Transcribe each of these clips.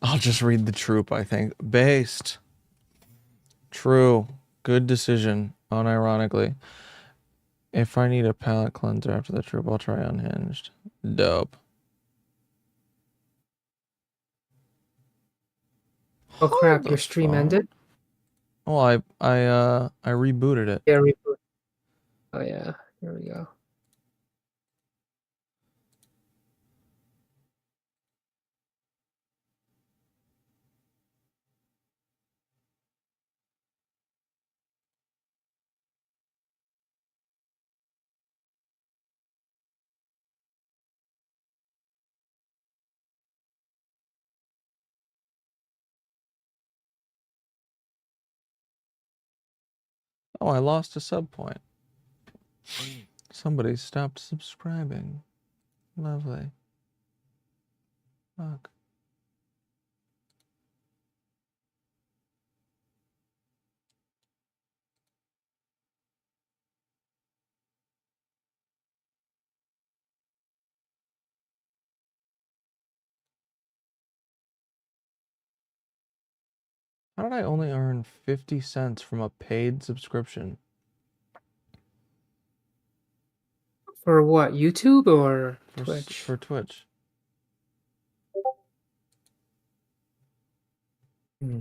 I'll just read the troop, I think. Based. True. Good decision, unironically. If I need a palate cleanser after the troop, I'll try Unhinged. Dope. Oh crap, your stream ended? Oh, I rebooted it. Yeah, reboot. Oh yeah, here we go. Oh, I lost a sub point. Somebody stopped subscribing. Lovely. Fuck. How did I only earn 50 cents from a paid subscription? For what, YouTube or Twitch? For Twitch. Hmm.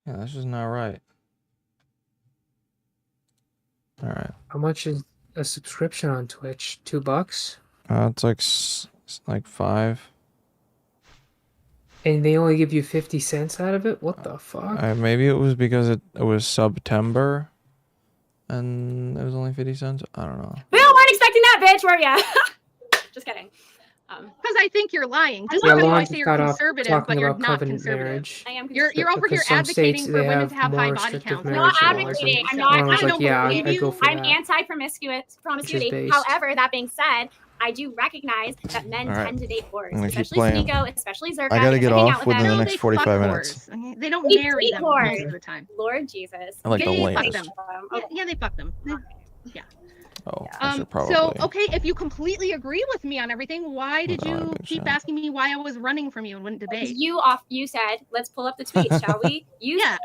Yeah, that's just not right. Alright. How much is a subscription on Twitch? $2? It's like 5. And they only give you 50 cents out of it? What the fuck? Maybe it was because it was September and it was only 50 cents. I don't know. We weren't expecting that, bitch, were ya? Just kidding. Because I think you're lying. Just Yeah, because Lauren I say you're conservative, but you're not conservative. Marriage. I am You're over here advocating for women to have high body counts. I'm not advocating. I'm not. I'm that. anti-promiscuity. However, that being said, I do recognize that men tend to date whores, especially Sneeko, especially Zerka. I gotta get off within the next 45 minutes. They don't marry them most of the time. Lord Jesus. I like the They fuck latest. them. Yeah, they fuck them. Yeah. Oh, I should probably. So, okay, if you completely agree with me on everything, why did you keep asking me why I was running from you and wouldn't debate? You said, let's pull up the tweet, shall we?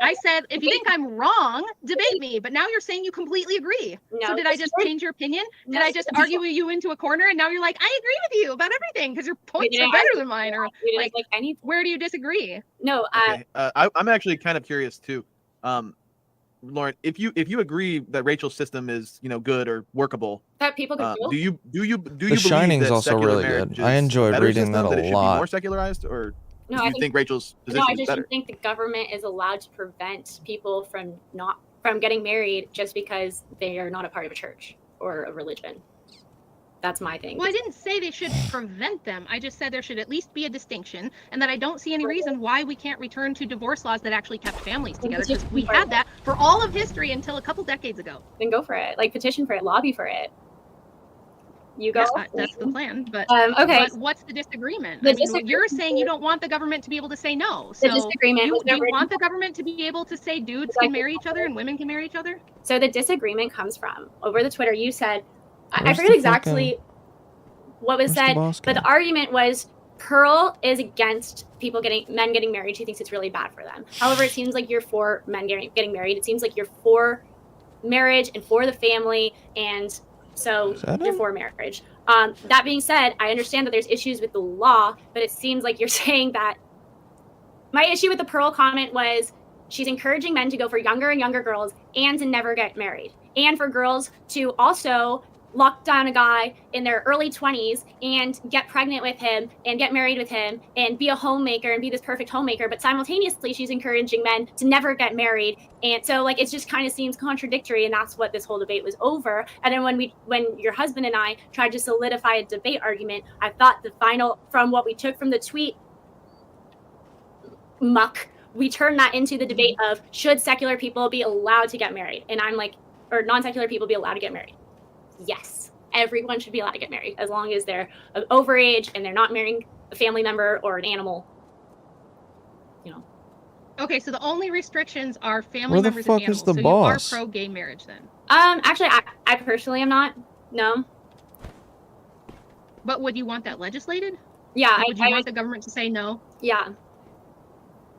I said, if you think I'm wrong, debate me. But now you're saying you completely agree. No, so did I just change your opinion? Did I just argue you into a corner and now you're like, I agree with you about everything because your points are better than mine? Or like where do you disagree? No, okay. I'm actually kind of curious too. Lauren, if you agree that Rachel's system is good or workable, that people can do you The believe Shining's that also really good. I enjoyed reading that a that it should lot. be more secularized, or no, do you think Rachel's position is better? I just think the government is allowed to prevent people from getting married just because they are not a part of a church or a religion. That's my thing. Well, I didn't say they should prevent them. I just said there should at least be a distinction, and that I don't see any reason why we can't return to divorce laws that actually kept families together, because we had that for all of history until a couple decades ago. Then go for it. Like, petition for it, lobby for it. You go. Yeah, that's the plan. But okay. But what's the disagreement? You're saying you don't want the government to be able to say no. So the disagreement. Do you want the government to be able to say dudes can marry each other and women can marry each other? So the disagreement comes from over the Twitter. You said. I forget exactly what was said, but the argument was Pearl is against men getting married. She thinks it's really bad for them. However, it seems like you're for men getting married. It seems like you're for marriage and for the family, and so you're for marriage. That being said, I understand that there's issues with the law, but it seems like you're saying that my issue with the Pearl comment was she's encouraging men to go for younger and younger girls and to never get married, and for girls to also lock down a guy in their early 20s and get pregnant with him and get married with him and be a homemaker and be this perfect homemaker, but simultaneously she's encouraging men to never get married. And so it just kind of seems contradictory, and that's what this whole debate was over. And then when your husband and I tried to solidify a debate argument, I thought the final, from what we took from the tweet muck, we turned that into the debate of should secular people be allowed to get married? And I'm like, or non-secular people be allowed to get married? Yes, everyone should be allowed to get married as long as they're of overage and they're not marrying a family member or an animal. Okay, so the only restrictions are family members and animals. Where the fuck is the so boss? You are pro-gay marriage then? Actually, I personally am not. No. But would you want that legislated? Yeah, Would you want the government to say no? Yeah.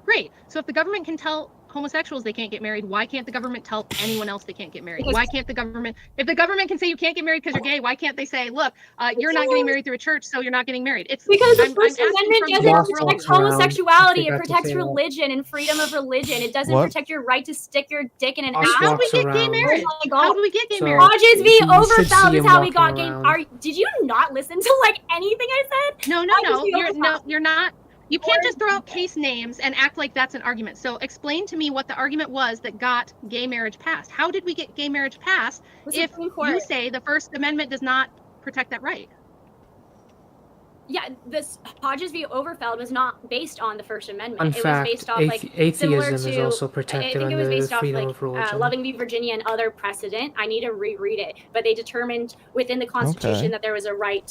Great. So if the government can tell homosexuals they can't get married, why can't the government tell anyone else they can't get married? Why can't the government, if the government can say you can't get married because you're gay, why can't they say, look, you're not getting married through a church, so you're not getting married? It's because the I'm First asking Amendment from doesn't your protect worldview. homosexuality. It forgot to protects say that. religion and freedom of religion. It doesn't What? protect your right to stick your dick in an Us ass. How do we walks get gay around. marriage? Oh my How God. do we get gay So- marriage? Hodges v. You should Overfeld see is him how we got walking gay. around. Did you not listen to like anything I said? No, Hodges v. Overfeld. you're not. You can't just throw out case names and act like that's an argument. So explain to me what the argument was that got gay marriage passed. How did we get gay marriage passed The if Supreme Court. you say the First Amendment does not protect that right? Yeah, this Hodges v. Overfeld was not based on the First Amendment. In It was fact, based off like atheism similar is to, also I protected think it was under based off freedom like of religion. Loving v. Virginia and other precedent. I need to reread it, but they determined within the Constitution Okay. that there was a right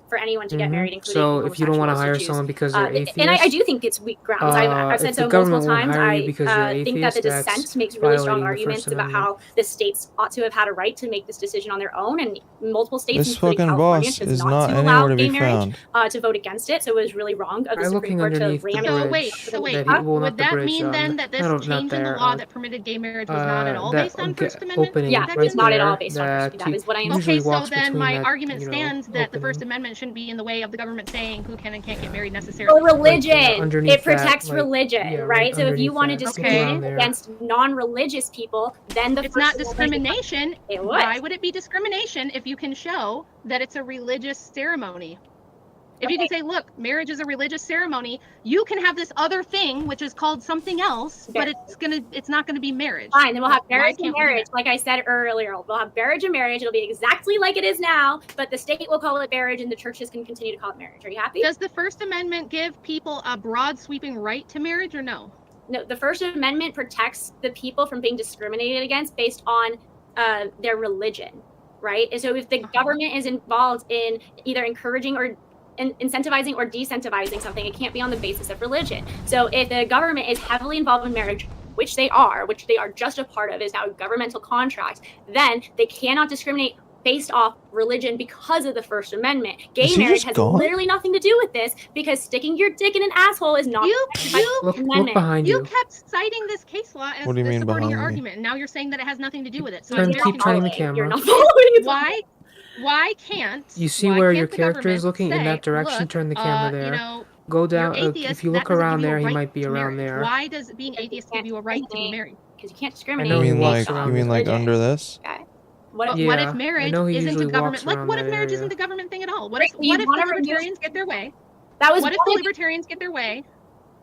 for anyone to get Mhm. married, including So if you don't want to homosexuals hire choose. someone because they're atheist, And I do think it's weak grounds. I've said if so the government multiple won't times. hire you I because you're think that the atheist, that's dissent makes really strong violating the arguments First about how the states ought to have had a right to make this decision on their own, and multiple states, This including fucking California, boss chose is not not to allow anywhere to gay be marriage found. to vote against it. So it was really wrong of the Try Supreme looking Court to underneath the ram bridge. it. So wait, That would not the that bridge, mean then that this not change in the there, law that permitted gay marriage was not at all that based on ge- First Amendment opening Yeah, protections? it's not at all there based on that First. That is what I usually Okay, so walks then between my that, argument stands that the First opening. Amendment shouldn't be in the way of the government saying who can and can't get married necessarily. For religion, underneath it protects that, like, religion, yeah, right? So if you underneath want to that, discriminate around there. against non-religious people, then the It's First not Amendment- discrimination. It Why would. would it be discrimination if you can show that it's a religious ceremony? If you can say, look, marriage is a religious ceremony, you can have this other thing which is called something else, but it's not gonna be marriage. Fine, then we'll have Why marriage and can't we do marriage. that? Like I said earlier, we'll have marriage and marriage. It'll be exactly like it is now, but the state will call it marriage and the churches can continue to call it marriage. Are you happy? Does the First Amendment give people a broad sweeping right to marriage or no? No, the First Amendment protects the people from being discriminated against based on their religion, right? And so if the government is involved in either encouraging or incentivizing or decentivizing something, it can't be on the basis of religion. So if the government is heavily involved in marriage, which they are just a part of, is now a governmental contract, then they cannot discriminate based off religion because of the First Amendment. Gay Is he marriage just has gone? literally nothing to do with this because sticking your dick in an asshole is not protected by the Look, First look Amendment. behind You you. kept citing this case law as What do you mean supporting your behind me? argument, and now you're saying that it has nothing to do with it. So Turn- I'm You're very keep turning the following. You're camera. not following. It's Why can't You see why where can't your the character is government looking in say, that direction? "Look, Turn the camera there. You know, Go down. you're atheist, If you that look doesn't around give you a there, he right might be to around marriage. there. Why does being atheist give you a right to be married? because you can't I discriminate. know You he mean walks like around you mean this like way. under this? Okay. But Yeah, what I if marriage know he isn't usually a government? walks Like, around what if that marriage area. isn't a government thing at all? What Right, if so you what if the wanna remove- libertarians get their way? That was What if one the of libertarians get their way,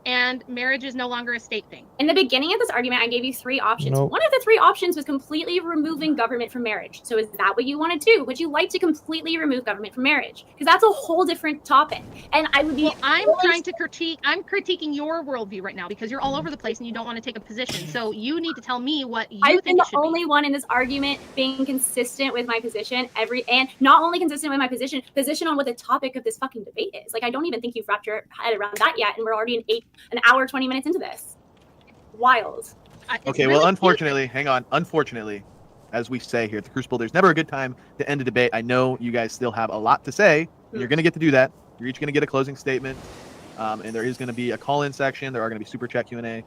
and marriage is no longer a state thing? In the beginning of this argument, I gave you three options. Nope. One of the three options was completely removing government from marriage. So is that what you want to do? Would you like to completely remove government from marriage? Because that's a whole different topic. And I would be. Well, I'm critiquing your worldview right now because you're all over the place and you don't want to take a position. So you need to tell me what you I've been think the it should only one in this argument being consistent with my position and not only consistent with my position on what the topic of this fucking debate is. Like, I don't even think you've wrapped your head around that yet, and we're already an hour, 20 minutes into this. Wild. It's Okay, really well, deep. unfortunately, hang on. Unfortunately, as we say here at the Crucible, there's never a good time to end a debate. I know you guys still have a lot to say, and you're going to get to do that. You're each going to get a closing statement, and there is going to be a call-in section. There are going to be super chat Q&A.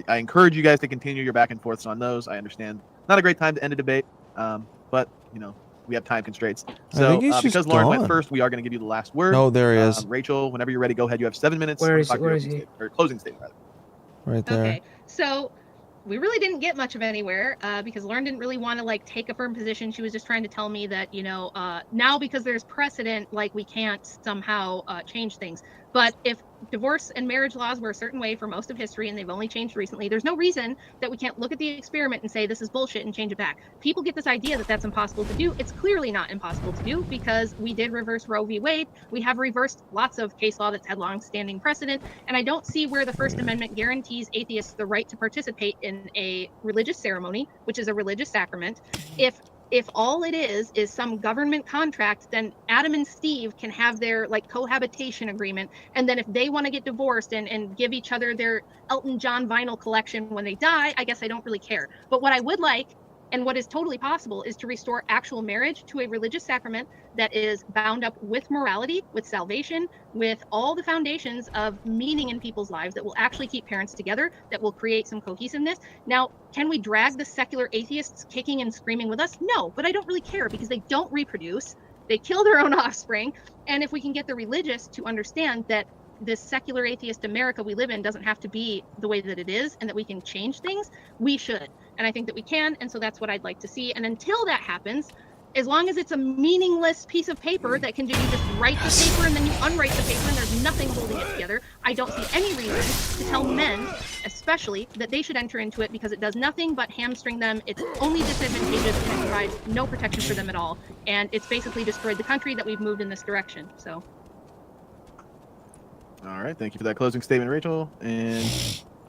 I encourage you guys to continue your back and forths on those. I understand not a great time to end a debate, but you know we have time constraints. So think he's just because Lauren went gone. first, we are going to give you the last word. No, there he is. Rachel, whenever you're ready, go ahead. You have 7 minutes. Where to is- talk where your is opening he? statement, or closing statement, rather. Right there. Okay, so we really didn't get much of anywhere because Lauren didn't really want to like take a firm position. She was just trying to tell me that now because there's precedent, like we can't somehow change things. But if divorce and marriage laws were a certain way for most of history and they've only changed recently, there's no reason that we can't look at the experiment and say this is bullshit and change it back. People get this idea that that's impossible to do. It's clearly not impossible to do because we did reverse Roe v. Wade. We have reversed lots of case law that's had long-standing precedent, and I don't see where the First Amendment guarantees atheists the right to participate in a religious ceremony, which is a religious sacrament. If all it is some government contract, then Adam and Steve can have their like cohabitation agreement, and then if they want to get divorced and give each other their Elton John vinyl collection when they die, I guess I don't really care. But what I would like And what is totally possible is to restore actual marriage to a religious sacrament that is bound up with morality, with salvation, with all the foundations of meaning in people's lives that will actually keep parents together, that will create some cohesiveness. Now, can we drag the secular atheists kicking and screaming with us? No, but I don't really care because they don't reproduce. They kill their own offspring. And if we can get the religious to understand that this secular atheist America we live in doesn't have to be the way that it is and that we can change things, we should. And I think that we can. And so that's what I'd like to see. And until that happens, as long as it's a meaningless piece of paper that can do, you just write the paper and then you unwrite the paper and there's nothing holding it together, I don't see any reason to tell men, especially, that they should enter into it because it does nothing but hamstring them. It's only disadvantageous and it provides no protection for them at all. And it's basically destroyed the country that we've moved in this direction. So. All right, thank you for that closing statement, Rachel. And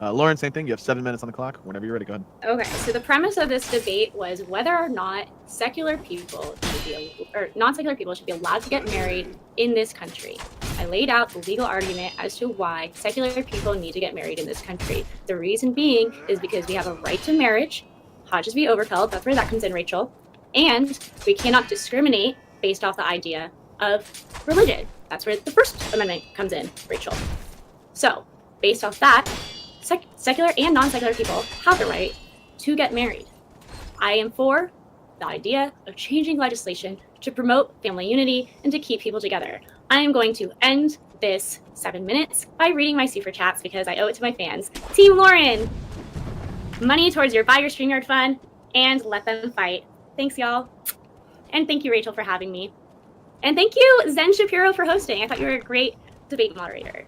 Lauren, same thing. You have 7 minutes on the clock. Whenever you're ready, go ahead. Okay, so the premise of this debate was whether or not secular people should be, or non-secular people should be allowed to get married in this country. I laid out the legal argument as to why secular people need to get married in this country. The reason being is because we have a right to marriage, Hodges v. Overfeld, that's where that comes in, Rachel, and we cannot discriminate based off the idea of religion. That's where the First Amendment comes in, Rachel. So, based off that, secular and non-secular people have the right to get married. I am for the idea of changing legislation to promote family unity and to keep people together. I am going to end this 7 minutes by reading my super chats because I owe it to my fans. Team Lauren, money towards your Buy Your StreamYard fund and let them fight. Thanks, y'all. And thank you, Rachel, for having me. And thank you, Zen Shapiro, for hosting. I thought you were a great debate moderator.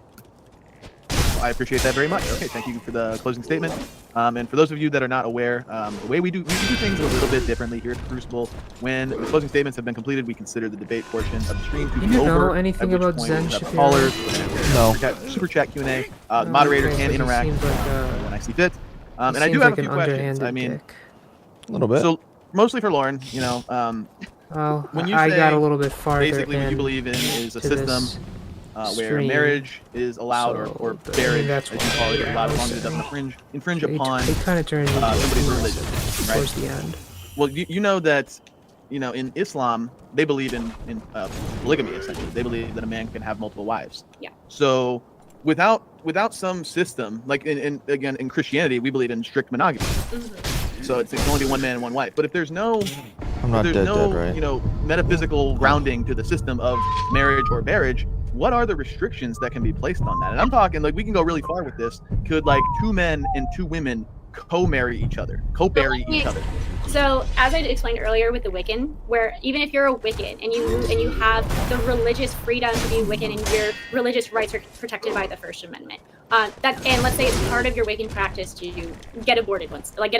I appreciate that very much. Okay, thank you for the closing statement. And for those of you that are not aware, the way we do things a little bit differently here at the Crucible. When the closing statements have been completed, we consider the debate portion of the stream to be over. You know anything about Zen Shapiro? Callers, No. super chat Q&A. The moderator can interact when I see fit. And I do have a few questions. I mean, a little bit. So mostly for Lauren, you know, well, when you I say got a little bit farther. basically what you believe in is a system where stream. marriage is allowed, or So, marriage, that's as you why, call it, is yeah, allowed I as was long as it doesn't infringe upon It kind of turned into somebody's religion, right? towards the end. Well, you know that, you know, in Islam, they believe in polygamy, essentially. They believe that a man can have multiple wives. Yeah. So without some system, like again in Christianity, we believe in strict monogamy. Mm-hmm. So it can only be one man and one wife. But if there's no I'm not dead, right? you know, metaphysical grounding to the system of marriage or marriage, what are the restrictions that can be placed on that? And I'm talking, like, we can go really far with this. Could, like, 2 men and 2 women co-marry each other, co-bury each other? So, as I explained earlier with the Wiccan, where even if you're a Wiccan and you have the religious freedom to be Wiccan and your religious rights are protected by the First Amendment, and let's say it's part of your Wiccan practice to get an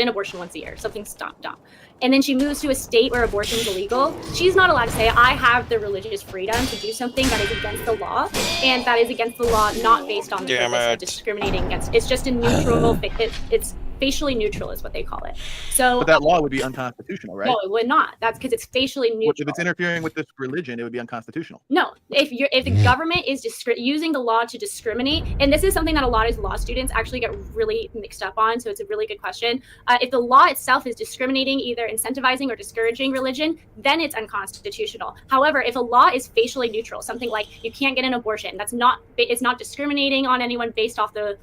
abortion once a year, something dumb. And then she moves to a state where abortion is illegal. She's not allowed to say, I have the religious freedom to do something that is against the law, and that is against the law not based on the purpose of discriminating against. It's just a neutral. It's facially neutral is what they call it. So, but that law would be unconstitutional, right? No, it would not. That's because it's facially neutral. If it's interfering with this religion, it would be unconstitutional. No, if the government is using the law to discriminate, and this is something that a lot of law students actually get really mixed up on, so it's a really good question. If the law itself is discriminating, either incentivizing or discouraging religion, then it's unconstitutional. However, if a law is facially neutral, something like you can't get an abortion, it's not discriminating on anyone based off the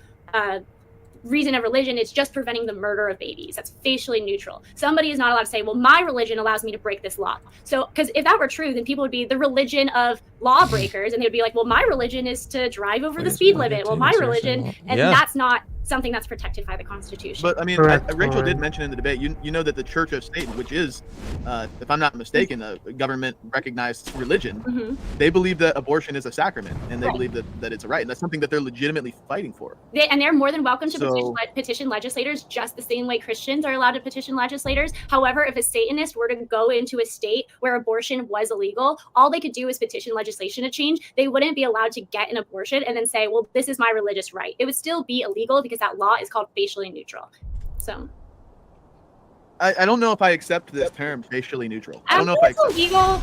reason of religion, it's just preventing the murder of babies. That's facially neutral. Somebody is not allowed to say, well, my religion allows me to break this law. So, because if that were true, then people would be the religion of lawbreakers, and they would be like, well, my religion is to drive over the speed limit. Well, my religion, and that's not something that's protected by the Constitution. But I mean, Rachel did mention in the debate, you know that the Church of Satan, which is, if I'm not mistaken, a government-recognized religion, they believe that abortion is a sacrament, and they believe that it's a right, and that's something that they're legitimately fighting for. They're more than welcome to petition legislators, just the same way Christians are allowed to petition legislators. However, if a Satanist were to go into a state where abortion was illegal, all they could do is petition legislation to change. They wouldn't be allowed to get an abortion and then say, well, this is my religious right. It would still be illegal because that law is called facially neutral. So I don't know if I accept this term facially neutral. I don't know if it's illegal.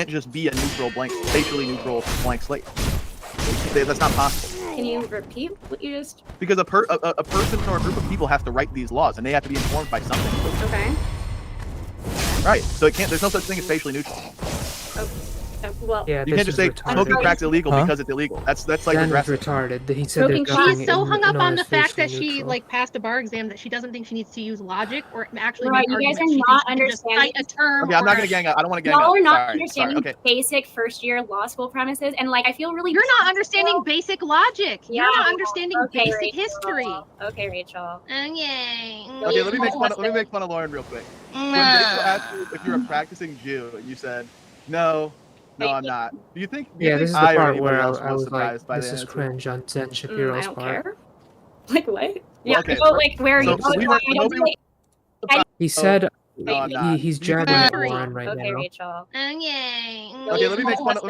can't just be a neutral blank, facially neutral blank slate. That's not possible. Can you repeat what you just? Because a person or a group of people has to write these laws, and they have to be informed by something. Okay. Right. So it can't. There's no such thing as facially neutral. Well, Yeah, You can't just say smoking crack's illegal because it's illegal. That's like Jen is regressive. retarded. He said Smoking there's crack- nothing She's so hung up known on the as fact that facially she neutral. like passed a bar exam that she doesn't think she needs to use logic or actually Right, make you guys arguments. are She not thinks she can just understanding- cite a term. Okay, I'm not or- gonna gang up. I don't want to gang y'all up. are not Sorry. understanding Okay. basic first-year law school premises, and like I feel really. You're not understanding basic logic. Yeah, You're not understanding okay, basic Rachel. history. Okay, Rachel. Okay. Okay, let me make fun of Lauren real quick. When Rachel asked you if you're a practicing Jew, and you said, "No, I'm not." Do you think? Yeah, this is the I or part anybody where else I was like, surprised by this the is answer? cringe on Zen I Shapiro's don't part. care. Like what? Yeah, okay, so, like where are so- you so going? we were- I don't nobody- like, He said No, I'm not. he's Do you think- jabbing at Agree. Lauren right okay, now. Rachel. Okay. Okay, let me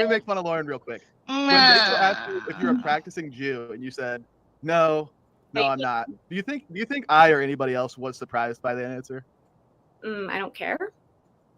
make fun of Lauren real quick. When Rachel asked you if you're a practicing Jew, and you said, "No, I'm not." Do you think I or anybody else was surprised by that answer? I don't care.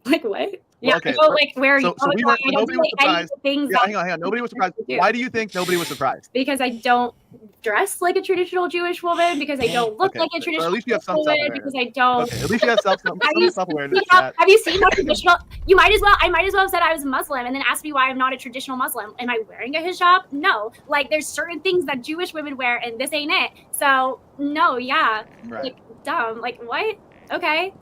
Like what? Well, Yeah, okay, so like where are so- you so going? we weren't- I don't nobody do, was like, any of surprised. the things Yeah, that hang on. Nobody was surprised. do. Why do you think nobody was surprised? because I don't dress like a traditional Jewish woman, because I don't look Okay, like a or at traditional least you have Jewish some woman, self-awareness. because I don't. Okay, at least you have some you self-awareness. Have you seen how traditional? I might as well have said I was a Muslim and then asked me why I'm not a traditional Muslim. Am I wearing a hijab? No. Like there's certain things that Jewish women wear, and this ain't it. So no, yeah, Right. like dumb. Like what? Okay.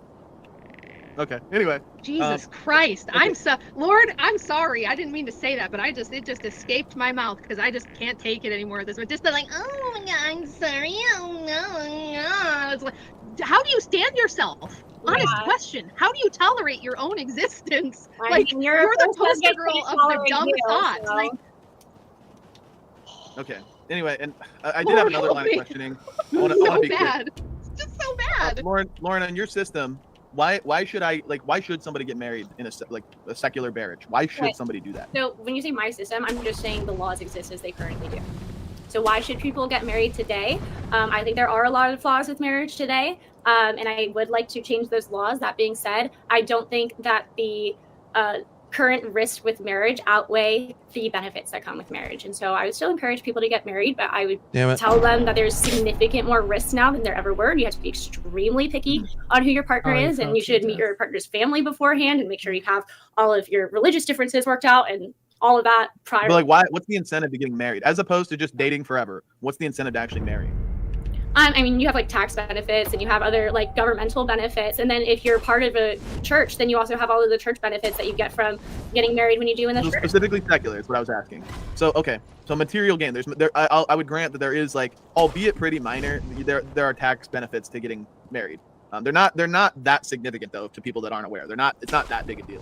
Okay. Anyway. Jesus Christ. okay. Lord, I'm sorry. I didn't mean to say that, but it just escaped my mouth because I just can't take it anymore. This was just like, oh my God, I'm sorry. Oh no. It's like, how do you stand yourself? Honest Yeah. question. How do you tolerate your own existence? I Like mean, you're the supposed to poster get girl pretty of the tolerant dumb too, thoughts. so- Like, Okay. Anyway, and I did have another line of questioning. I want to so be quick. bad. It's just so bad. Lauren, on your system, why should somebody get married in a secular marriage? Why should Right. somebody do that? So when you say my system, I'm just saying the laws exist as they currently do. So why should people get married today? I think there are a lot of flaws with marriage today, and I would like to change those laws. That being said, I don't think that the current risks with marriage outweigh the benefits that come with marriage. And so I would still encourage people to get married, but I would Damn it. tell them that there's significant more risks now than there ever were. And you have to be extremely picky on who your partner Oh, you is, and felt you should it, meet yeah. your partner's family beforehand and make sure you have all of your religious differences worked out and all of that prior. But like, why? What's the incentive to getting married, as opposed to just dating forever? What's the incentive to actually marry? I mean, you have like tax benefits and you have other like governmental benefits. And then if you're part of a church, then you also have all of the church benefits that you get from getting married when you do in the So church. specifically secular is what I was asking. So okay, so material gain. I would grant that there is, like, albeit pretty minor, there are tax benefits to getting married. They're not that significant though to people that aren't aware. It's not that big a deal.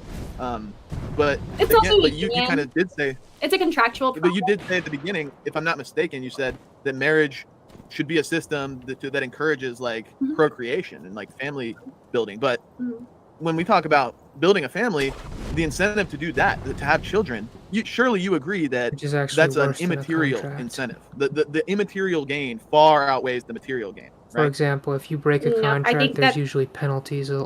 But It's again, also but you kind of did say, It's a contractual but you process. did say at the beginning, if I'm not mistaken, you said that marriage should be a system that encourages like Mhm. procreation and like family building. But Mhm. when we talk about building a family, the incentive to do that, to have children, surely you agree that Which is actually that's an worse than a immaterial contract. incentive. The immaterial gain far outweighs the material gain. For Right? example, if you break a No, I contract, think there's that- usually penalties. In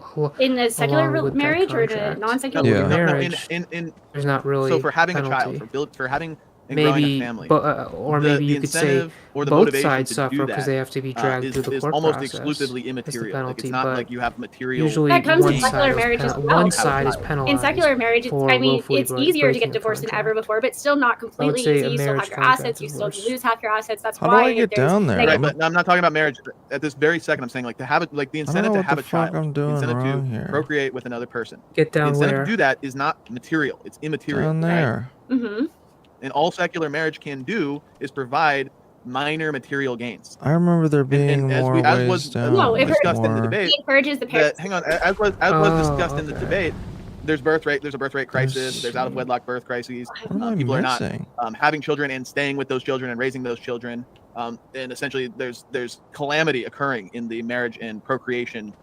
the secular along with that marriage or the contract. non-secular Yeah. marriage? Marriage, There's not really So for having a penalty. child, for having and growing Maybe, a family, or the maybe you could say incentive or the both motivation sides to suffer do because that, they have to be dragged through the is court almost process. exclusively That's the immaterial. Like, penalty, it's not but like you have material. usually That comes one in side secular is marriage as penal- well. one side is In penalized. In secular marriage, for I mean, willfully it's easier to breaking get a divorced than contract. ever before, but still not completely say easy. a You still have marriage your contract assets. You is still worse. lose half your assets. That's How do why I get there's down there? negative- Right, but I'm not talking about marriage at this very second. I'm saying like to have it, like the I don't incentive know to what have the a fuck child, I'm the doing incentive wrong to here. procreate with another person. Get The down incentive where? to do that is not material; it's immaterial. Down right? there. Mhm. And all secular marriage can do is provide minor material gains. I remember there being as more we- as ways was- down. No, it like discussed in the more- debate, He encourages the parents. That, hang on, as was Oh, discussed in the okay. debate, there's a birth rate crisis. There's- There's out of wedlock birth crises. What am I People are not missing? having children and staying with those children and raising those children. And essentially, there's calamity occurring in the marriage and procreation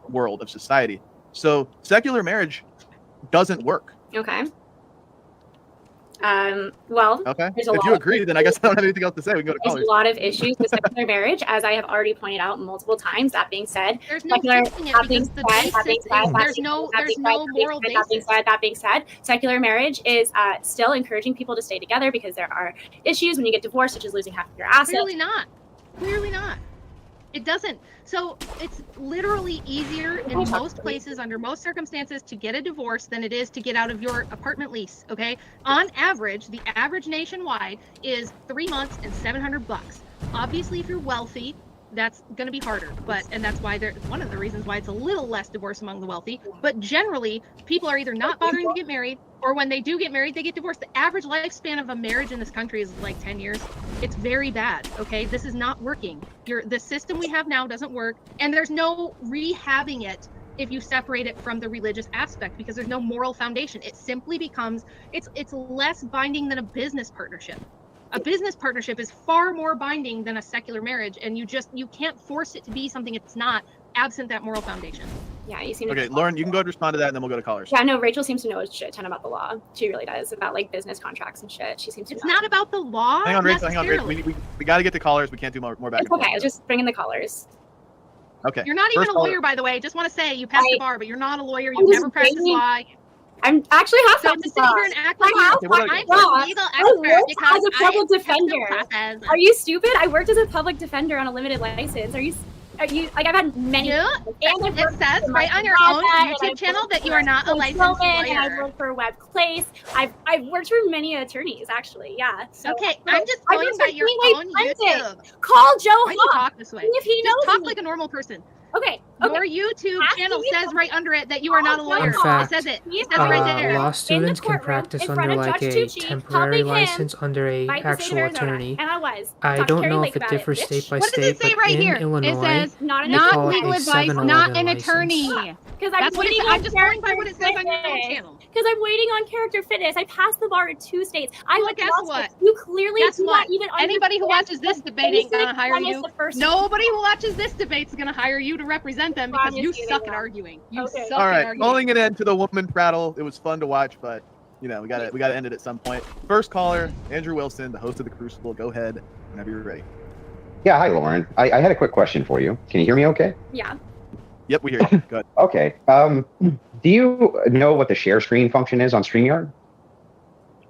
world of society. So secular marriage doesn't work. Okay. Well, Okay. There's a If lot you of agree, then I guess I don't have anything else to say. We can go to there's college. a lot of issues with secular marriage, as I have already pointed out multiple times. That being said, There's no secular, fixing it that being because the said, that being basis said, is there's no moral basis. that being said, secular marriage is still encouraging people to stay together because there are issues when you get divorced, such as losing half of your assets. Clearly not. Clearly not. It doesn't. So it's literally easier in most places, under most circumstances, to get a divorce than it is to get out of your apartment lease. Okay. On average, the average nationwide is 3 months and $700. Obviously, if you're wealthy, that's going to be harder, and that's why one of the reasons why it's a little less divorce among the wealthy. But generally, people are either not bothering to get married, or when they do get married, they get divorced. The average lifespan of a marriage in this country is like 10 years. It's very bad. Okay, this is not working. The system we have now doesn't work, and there's no rehabbing it if you separate it from the religious aspect, because there's no moral foundation. It simply becomes it's less binding than a business partnership. A business partnership is far more binding than a secular marriage, and you can't force it to be something it's not, absent that moral foundation. Yeah, you seem to. Okay, Lauren, you can go ahead and respond to that, and then we'll go to callers. Yeah, no, Rachel seems to know a shit ton about the law. She really does, about like business contracts and shit. She seems to. It's not about the law. Hang on, Rachel. We got to get to callers. We can't do more back. It's okay. Just bring in the callers. Okay. You're not even a lawyer, by the way. Just want to say you passed the bar, but you're not a lawyer. You've never practiced law. I'm actually half so to sit here and act like I'm a legal expert because as a public defender. Are you stupid? I worked as a public defender on a limited license. Are you like I've had many. Yeah, and it says right on your own YouTube channel that you are not a licensed lawyer. And I've worked for Web Place. I've worked for many attorneys actually. Yeah. So, okay, I'm just going by your own YouTube. Call Joe Hawk. Why do you talk this way? If he knows talk like a normal person. Okay. Your YouTube channel says right under it that you are not a lawyer. It says it. It says right there. Law students can practice under like a temporary license under a actual attorney. And I was. I don't know if it differs state by state. What does it say right here? Illinois, it says not legal advice, not an attorney. Because I'm just going by what it says on your own channel. Because I'm waiting on character fitness. I passed the bar in 2 states. Well, guess what? You clearly do not even anybody who watches this debate ain't gonna hire you. Nobody who watches this debate is gonna hire you to represent them because you suck at arguing. You suck All right, at arguing. calling an end to the woman prattle. It was fun to watch, but we gotta end it at some point. First caller, Andrew Wilson, the host of the Crucible. Go ahead whenever you're ready. Yeah, hi Lauren. I had a quick question for you. Can you hear me okay? Yeah. Yep, we hear you. Go ahead. Okay. Do you know what the share screen function is on StreamYard?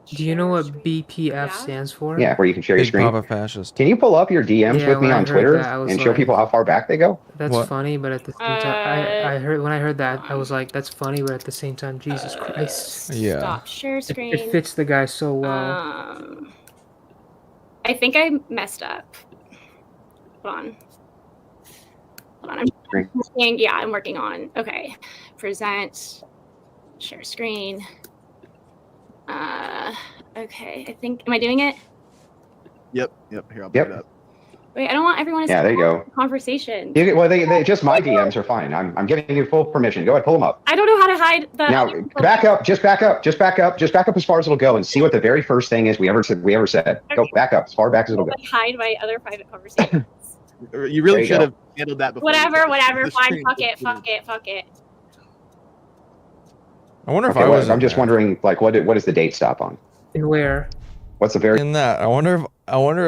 Do you know what BPF stands for? Yeah, where you can share your screen. Papa fascist. Can you pull up your DMs with me on Twitter and show people how far back they go? That's funny, but at the same time, when I heard that, I was like, that's funny, but at the same time, Jesus Christ. Yeah. Stop share screen. It fits the guy so well. I think I messed up. Hold on. I'm working on. Okay. Present. Share screen. Okay. I think. Am I doing it? Yep. Here, I'll put it up. Wait, I don't want everyone to see there you go. Conversation. They just my DMs are fine. I'm giving you full permission. Go ahead, pull them up. I don't know how to hide the. Now, back up as far as it'll go, and see what the very first thing is we ever said. Okay. Go back up as far back as it'll go. Hide my other private conversations. You really should have handled that before. Whatever. Fine. Fuck it. I wonder if I'm just wondering, like, what does the date stop on? And where? What's the very in that? I wonder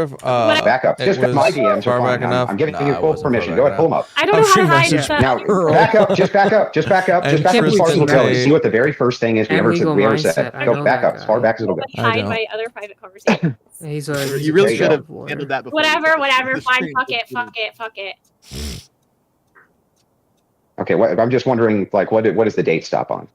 if back up. Just my DMs are fine. I'm giving you full permission. Go ahead, pull them up. I don't know how to hide the... Now back up. Just back up as far as it'll go, and see what the very first thing is we ever said. Go back up as far back as it'll go. Hide my other private conversations. You really should have handled that before. Whatever. Fine. Fuck it. Okay. I'm just wondering, like, what does the date stop on?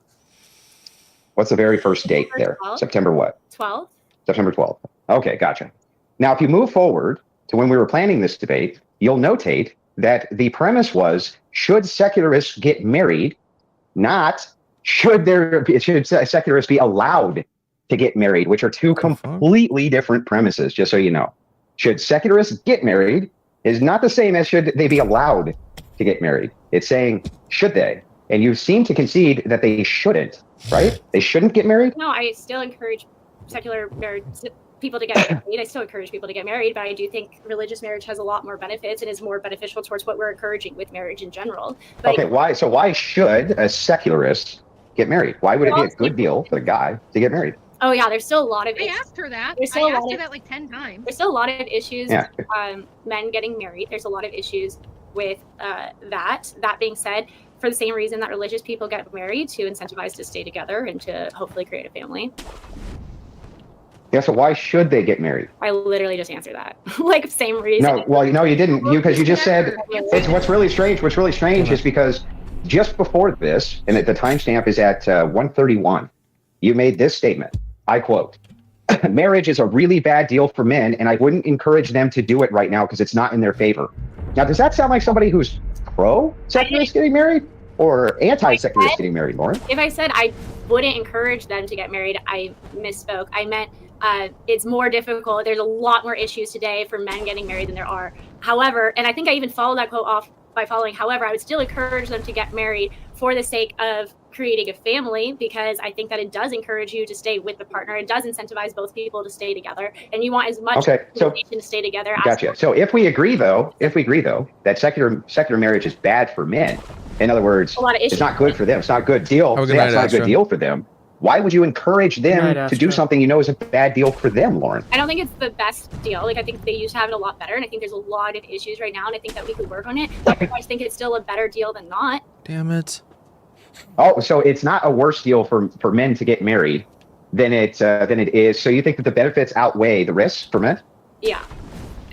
What's the very first date there? 12th? September what? 12th. September 12th. Okay, gotcha. Now, if you move forward to when we were planning this debate, you'll notate that the premise was, should secularists get married, not should secularists be allowed to get married, which are two completely different premises, just so you know. Should secularists get married is not the same as should they be allowed to get married. It's saying, should they? And you seem to concede that they shouldn't, right? They shouldn't get married? No, I still encourage secular marriage people to get married. I still encourage people to get married, but I do think religious marriage has a lot more benefits and is more beneficial towards what we're encouraging with marriage in general. But okay, why should a secularist get married? Why would it be a good deal for the guy to get married? Oh yeah, there's still a lot of. I asked her that. I asked her that like 10 times. There's still a lot of issues. Men getting married. There's a lot of issues with that. That being said, for the same reason that religious people get married, to incentivize to stay together and to hopefully create a family. Yeah, so why should they get married? I literally just answered that. Like, same reason. No, well, no, you didn't. Because you just said it's what's really strange. What's really strange is because just before this, and the timestamp is at 1:31, you made this statement. I quote, "Marriage is a really bad deal for men, and I wouldn't encourage them to do it right now because it's not in their favor." Now, does that sound like somebody who's pro-secularist getting married or anti-secularist getting married, Lauren? If I said I wouldn't encourage them to get married, I misspoke. I meant it's more difficult. There's a lot more issues today for men getting married than there are. However, and I think I even followed that quote off by following, however, I would still encourage them to get married for the sake of creating a family, because I think that it does encourage you to stay with the partner. It does incentivize both people to stay together, and you want as much motivation to stay together. Gotcha. So if we agree though that secular marriage is bad for men, in other words, it's not good for them. It's not a good deal. It's not a good deal for them. Why would you encourage them to do something you know is a bad deal for them, Lauren? I don't think it's the best deal. Like, I think they used to have it a lot better, and I think there's a lot of issues right now, and I think that we could work on it. I just think it's still a better deal than not. Damn it. Oh, so it's not a worse deal for men to get married than it is. So you think that the benefits outweigh the risks for men? Yeah.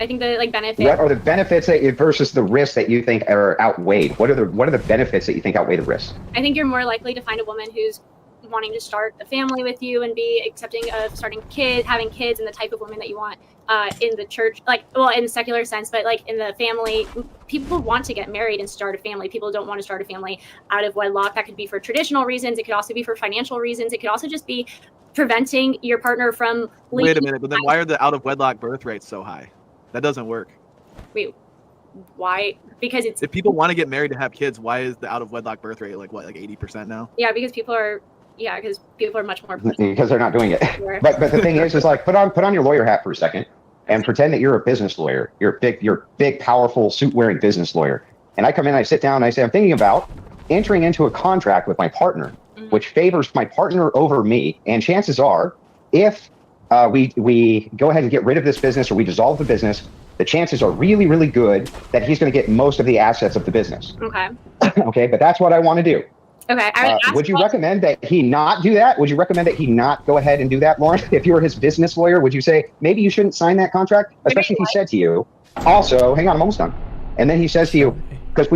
I think the benefits. What are the benefits versus the risks that you think are outweighed? What are the benefits that you think outweigh the risks? I think you're more likely to find a woman who's wanting to start a family with you and be accepting of having kids, and the type of woman that you want in the church, in the secular sense, but in the family, people want to get married and start a family. People don't want to start a family out of wedlock. That could be for traditional reasons. It could also be for financial reasons. It could also just be preventing your partner from leaving. Wait a minute, but then why are the out of wedlock birth rates so high? That doesn't work. Wait, why? Because if people want to get married to have kids, why is the out of wedlock birth rate like 80% now? Yeah, because people are much more because they're not doing it. But the thing is put on your lawyer hat for a second and pretend that you're a business lawyer. You're a big, powerful, suit-wearing business lawyer. And I come in, I sit down, and I say, I'm thinking about entering into a contract with my partner, which favors my partner over me. And chances are, if we go ahead and get rid of this business or we dissolve the business, the chances are really, really good that he's going to get most of the assets of the business. Okay. Okay, but that's what I want to do. Okay. Would you recommend that he not do that? Would you recommend that he not go ahead and do that, Lauren? If you were his business lawyer, would you say maybe you shouldn't sign that contract? Especially if he said to you, also, hang on, I'm almost done. And then he says to you, because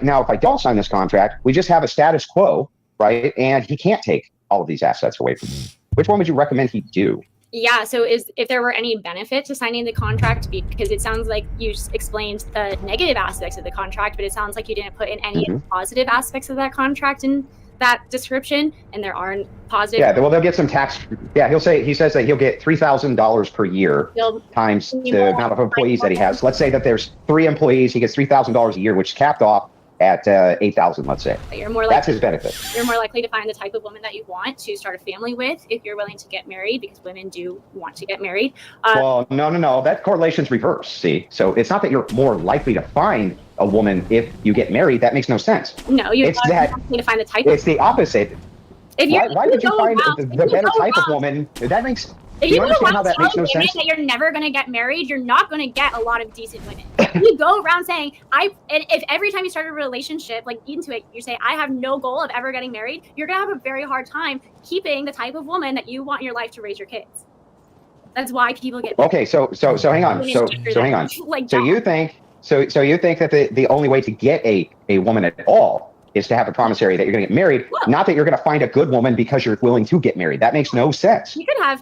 now if I don't sign this contract, we just have a status quo, right? And he can't take all of these assets away from me. Which one would you recommend he do? Yeah, so if there were any benefit to signing the contract, because it sounds like you just explained the negative aspects of the contract, but it sounds like you didn't put in any positive aspects of that contract in that description, and there aren't positive. Yeah, well, they'll get some tax. Yeah, he says that he'll get $3,000 per year times the amount of employees that he has. Let's say that there's 3 employees, he gets $3,000 a year, which is capped off at 8,000, let's say. That's his benefit. You're more likely to find the type of woman that you want to start a family with if you're willing to get married, because women do want to get married. Well, no. That correlation's reversed, see? So it's not that you're more likely to find a woman if you get married. That makes no sense. No, you're not likely to find the type. It's the opposite. Why would you find the better type of woman? That makes... If you understand how that makes no sense? That you're never going to get married, you're not going to get a lot of decent women. You go around saying, and if every time you start a relationship, into it, you say, I have no goal of ever getting married, you're going to have a very hard time keeping the type of woman that you want in your life to raise your kids. That's why people get married. Okay, so hang on. So hang on. So you think that the only way to get a woman at all is to have a promissory that you're going to get married, not that you're going to find a good woman because you're willing to get married. That makes no sense. You could have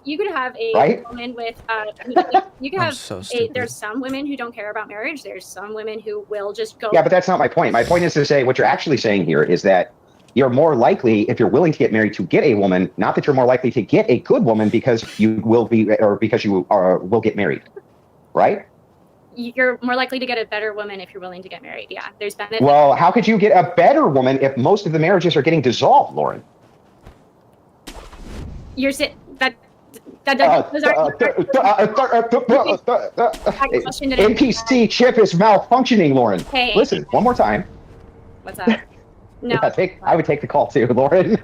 a woman with you could have there's some women who don't care about marriage. There's some women who will just go. Yeah, but that's not my point. My point is to say what you're actually saying here is that you're more likely, if you're willing to get married, to get a woman, not that you're more likely to get a good woman because you will be, or because you will get married, right? You're more likely to get a better woman if you're willing to get married. Yeah, there's benefits. Well, how could you get a better woman if most of the marriages are getting dissolved, Lauren? You're those NPC chip is malfunctioning, Lauren. Hey, listen, one more time. What's up? No, I would take the call too, Lauren.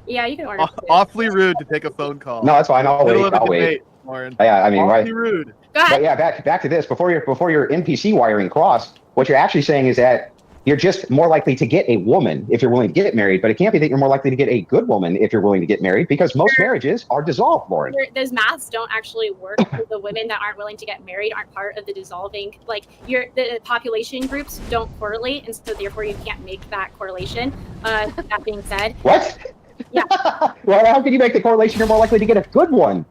Yeah, you can order. Awfully rude to take a phone call. No, that's fine. I'll wait. Lauren. Yeah, I mean, awfully rude. Go ahead. But yeah, back to this. Before your NPC wiring crossed, what you're actually saying is that you're just more likely to get a woman if you're willing to get married, but it can't be that you're more likely to get a good woman if you're willing to get married, because most marriages are dissolved, Lauren. Those maths don't actually work. The women that aren't willing to get married aren't part of the dissolving. Like the population groups don't correlate, and so therefore you can't make that correlation. That being said, what? Yeah. Well, how can you make the correlation you're more likely to get a good one?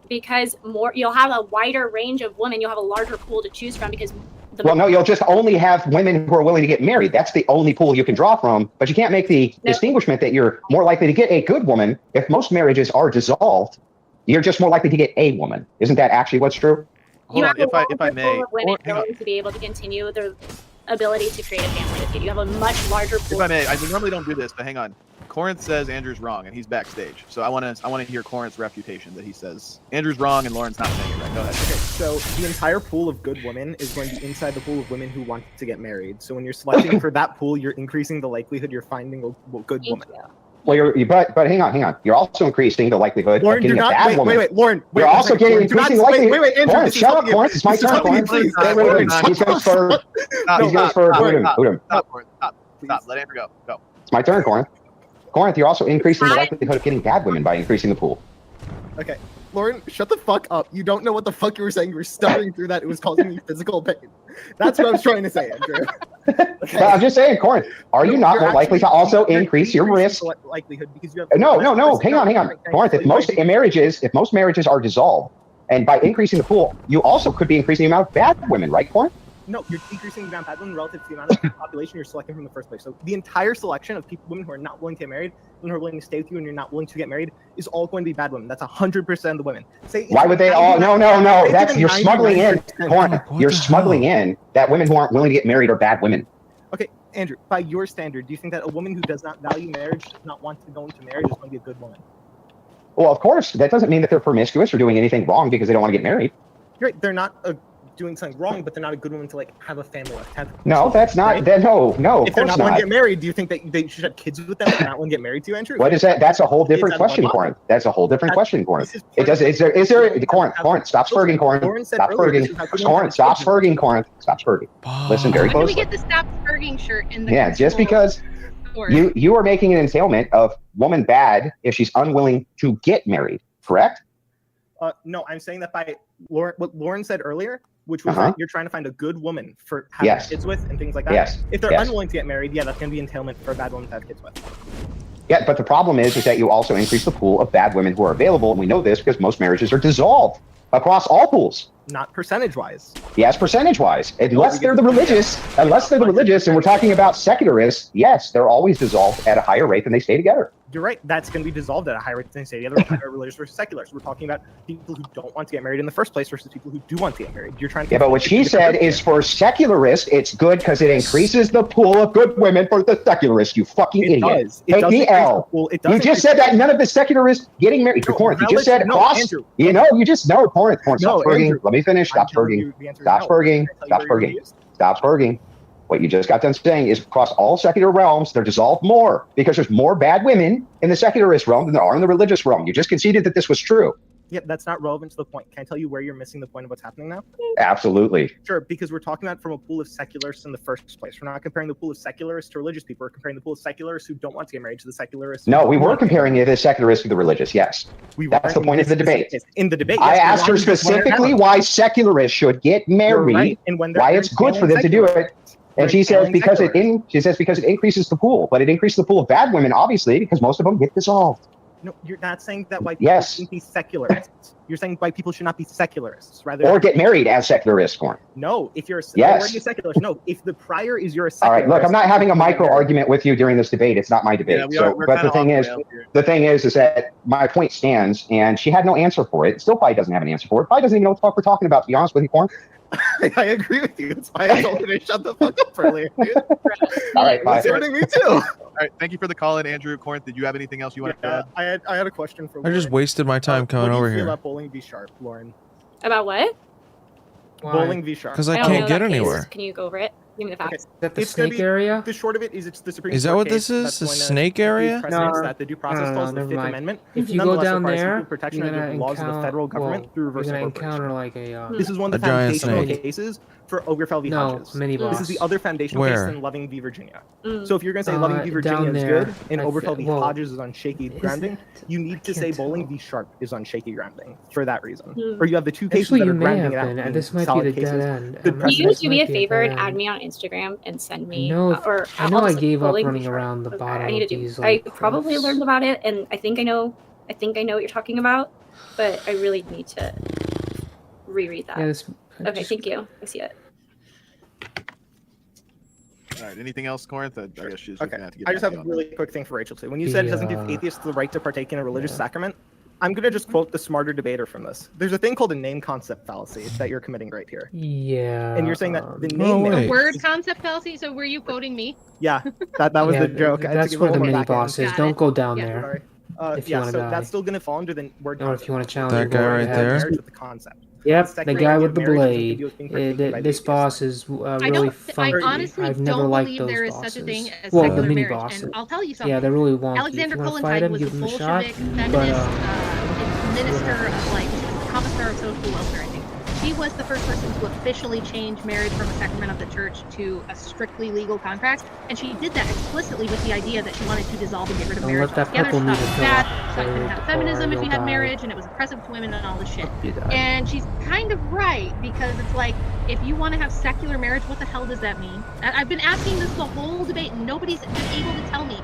Because you'll have a wider range of women. You'll have a larger pool to choose from because. Well, no, you'll just only have women who are willing to get married. That's the only pool you can draw from. But you can't make the distinguishment that you're more likely to get a good woman. If most marriages are dissolved, you're just more likely to get a woman. Isn't that actually what's true? Hold on, if I may, women willing to be able to continue their ability to create a family with you. You have a much larger pool. If I may, I normally don't do this, but hang on. Corinth says Andrew's wrong, and he's backstage. So I want to hear Corinth's refutation that he says Andrew's wrong and Lauren's not saying it right. Go ahead. Okay, so the entire pool of good women is going to be inside the pool of women who want to get married. So when you're selecting for that pool, you're increasing the likelihood you're finding a good woman. Well, but hang on. You're also increasing the likelihood Lauren, of getting do a not, bad woman. wait, Lauren. You're also getting increasing the likelihood. Wait, Andrew. Lauren, shut up, Lauren. It's my turn, Lauren. He's going for. He's going for Udom. Stop. Let Andrew go. Go. It's my turn, Corinth. Corinth, you're also increasing the likelihood of getting bad women by increasing the pool. Okay. Lauren, shut the fuck up. You don't know what the fuck you were saying. You were stuttering through that. It was causing me physical pain. That's what I was trying to say, Andrew. Okay. But I'm just saying, Corinth, are you not more likely to also increase your risk? Likelihood because you have No. Hang on. Corinth, if most marriages are dissolved, and by increasing the pool, you also could be increasing the amount of bad women, right, Corinth? No, you're decreasing the amount of bad women relative to the amount of population you're selecting from the first place. So the entire selection of women who are not willing to get married, and who are willing to stay with you, and you're not willing to get married, is all going to be bad women. That's 100% of the women. Why would they all? No. That's you're smuggling in. Corinth, you're smuggling in that women who aren't willing to get married are bad women. Okay, Andrew, by your standard, do you think that a woman who does not value marriage, does not want to go into marriage, is going to be a good woman? Well, of course, that doesn't mean that they're promiscuous or doing anything wrong because they don't want to get married. You're right, they're not doing something wrong, but they're not a good woman to have a family with. No, that's not. Right? No. If they're not willing to get married, do you think that they should have kids with them if they're not willing to get married to you, Andrew? What is that? That's a whole different question, Corinth. That's a whole different question, Corinth. It does. Is there? Corinth, stop spurging, Corinth. Stop spurging. Corinth, stop spurging, Corinth. Stop spurging. Listen very closely. When do we get the stop spurging shirt in the? Yeah, just because you are making an entailment of woman bad if she's unwilling to get married, correct? No, I'm saying that by what Lauren said earlier, which was that you're trying to find a good woman for having kids with and things like that. Yes. If they're unwilling to get married, that's going to be entailment for a bad woman to have kids with. Yeah, but the problem is that you also increase the pool of bad women who are available, and we know this because most marriages are dissolved across all pools. Not percentage-wise. Yes, percentage-wise. Unless they're the religious, and we're talking about secularists, yes, they're always dissolved at a higher rate than they stay together. You're right. That's going to be dissolved at a higher rate than they stay together. Religious versus secular. So we're talking about people who don't want to get married in the first place versus people who do want to get married. You're trying to. Yeah, but what she said is for secularists, it's good because it increases the pool of good women for the secularists. You fucking idiot. Take the L. You just said that none of the secularists getting married. Corinth, you just said across. You just know, Corinth. Stop spurging. Let me finish. Stop spurging. Stop spurging. Stop spurging. Stop spurging. What you just got done saying is across all secular realms, they're dissolved more because there's more bad women in the secularist realm than there are in the religious realm. You just conceded that this was true. Yeah, that's not relevant to the point. Can I tell you where you're missing the point of what's happening now? Absolutely. Sure, because we're talking about from a pool of secularists in the first place. We're not comparing the pool of secularists to religious people. We're comparing the pool of secularists who don't want to get married to the secularists. No, we were comparing the secularists to the religious, yes. That's the point of the debate. In the debate, I asked her specifically why secularists should get married, and why it's good for them to do it. And she says because it increases the pool, but it increases the pool of bad women, obviously, because most of them get dissolved. No, you're not saying that white people shouldn't be secularists. You're saying white people should not be secularists, rather or get married as secularists. No, if you're already a secularist, no. If the prior is you're a secularist. All right, look, I'm not having a micro argument with you during this debate. It's not my debate. But the thing is that my point stands, and she had no answer for it. Still, probably doesn't have an answer for it. Probably doesn't even know what the fuck we're talking about. To be honest with you, Corinth. I agree with you. That's why I told her to shut the fuck up earlier, dude. All right, bye. It's hurting me too. All right, thank you for the call in, Andrew. Corinth, did you have anything else you wanted to add? I had a question for Lauren. I just wasted my time coming over here. About bowling v sharp, Lauren? About what? Bowling v sharp. Because I can't get anywhere. Can you go over it? Give me the facts. Is that the It's gonna snake be- area? The short of it is it's the Supreme Is that Court what case this is? that's The going to snake give area? precedence No, that the due process no, clause of the never Fifth mind. Amendment If you go nonetheless down requires there, equal protection you're under gonna the laws of the federal government through you're reverse gonna incorporation. encounter like a This is one of the A giant foundational snake. cases for Ogerfell v. no Hodges. mini boss. This is the other foundational Where? case in Loving v. Virginia. Mm. So if you're going to say Loving v. Virginia down is there, good and I Oberfell v. well, Hodges is on shaky is grounding, it? you need to I say can't Bowling tell. v. Sharp is on shaky grounding for that reason. Mm. Or you have the two That's cases what that you are may grounding have it out been. in This might be solid the cases. dead end. The This Can you precedent do me might a be favor and dead add end. me on Instagram and send I me? know. Or I know I'll I just gave up Bowling running Short. around the Okay, bottom I need of to do. these. I Like, probably cliffs. learned about it, and I think I know. I think I know what you're talking about, but I really need to reread that. Yeah, this. Okay, just- thank you. I see it. All right. Anything else, Corinth? I guess she's Okay, gonna have to get I just back have a to you on really quick thing for Rachel too. When you said it doesn't give atheists the right to partake in a religious sacrament, I'm going to just quote the smarter debater from this. There's a thing called a name concept fallacy that you're committing right here. Yeah. And you're saying that the um, name wait. marriage A word is- concept fallacy. So were you quoting me? Yeah, that was yeah, the joke. I had to That's give a where the little mini back end. boss is. Got Don't it. go down Yeah. there. Sorry. If you Yeah, wanna so die. that's still going to fall under the word Or if concept. you want to So challenge That me, guy go right ahead. there? marriage with the concept. Yep, the Second guy idea with of the marriage has nothing to blade. do with being partaken by the This atheist. boss is I really don't. I funky. honestly I've never don't liked believe those there is bosses. such a thing as Well, the secular mini marriage. bosses. And I'll tell you something. Yeah, they're really wonky. Alexander if you want to fight Kollontai him, was give a him a shot. Bolshevik But feminist minister of like commissar of social welfare, I think. She was the first person to officially change marriage from a sacrament of the church to a strictly legal contract, and she did that explicitly with the idea that she wanted to dissolve and get rid of Don't marriage let that altogether. purple She thought it meter was fill bad. up She thought you couldn't have feminism if you had die. marriage, and it was oppressive to women and all this shit. you die. And she's kind of right, because it's like, if you want to have secular marriage, what the hell does that mean? I've been asking this the whole debate, and nobody's been able to tell me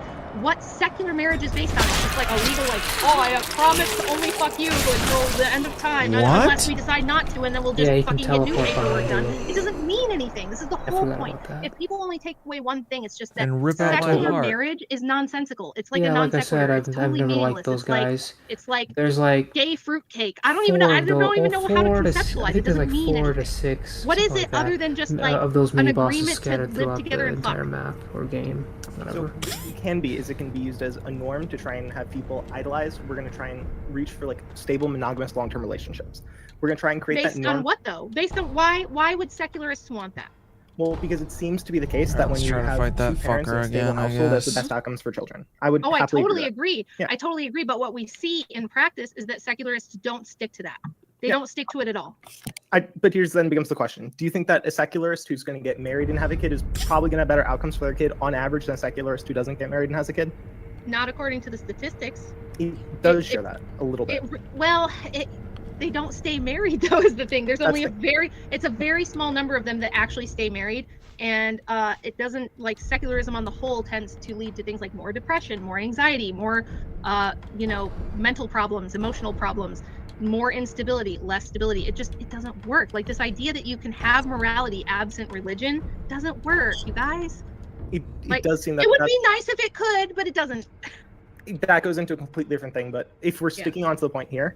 what secular marriage is based on. It's just like a legal, like, oh, I have promised to only fuck you until the end of time, What? unless we decide not to, and then we'll just Yeah, you can fucking get new teleport paperwork behind done. you. It doesn't mean anything. This is the I whole forgot point. about that. If people only take away one thing, it's just that And rip out my secular heart. marriage is nonsensical. It's like a Yeah, non like I sequitur. said, It's I've totally never meaningless. liked those It's like, guys. it's like There's like gay fruitcake. I don't even know. I don't even know how to conceptualize. I It think there's doesn't like mean 4 to anything. 6. What is something it like other that, than just like of those an mini bosses agreement to scattered live throughout together the and fuck? entire map or game, So whatever. what it can be is it can be used as a norm to try and have people idolize. We're going to try and reach for like stable monogamous long-term relationships. We're going to try and create Based that norm. on what though? Based on why would secularists want that? Well, because it seems to be the case that Alright, when let's you try to have fight that two parents in fucker a stable again, I household, that's the guess. best outcomes for children. I would Oh, I happily totally agree. agree. Yeah. I totally agree. But what we see in practice is that secularists don't stick to that. They Yeah. don't stick to it at all. But here's then becomes the question: do you think that a secularist who's going to get married and have a kid is probably going to have better outcomes for their kid on average than a secularist who doesn't get married and has a kid? Not according to the statistics. It does It- show that a little bit. They don't stay married though, is the thing. There's That's only the- it's a very small number of them that actually stay married. And it doesn't, like, secularism on the whole tends to lead to things like more depression, more anxiety, more mental problems, emotional problems, more instability, less stability. It doesn't work. Like, this idea that you can have morality absent religion doesn't work, you guys. It like, does seem that It would that's- be nice if it could, but it doesn't. that goes into a completely different thing. But if we're Yeah. sticking on to the point here,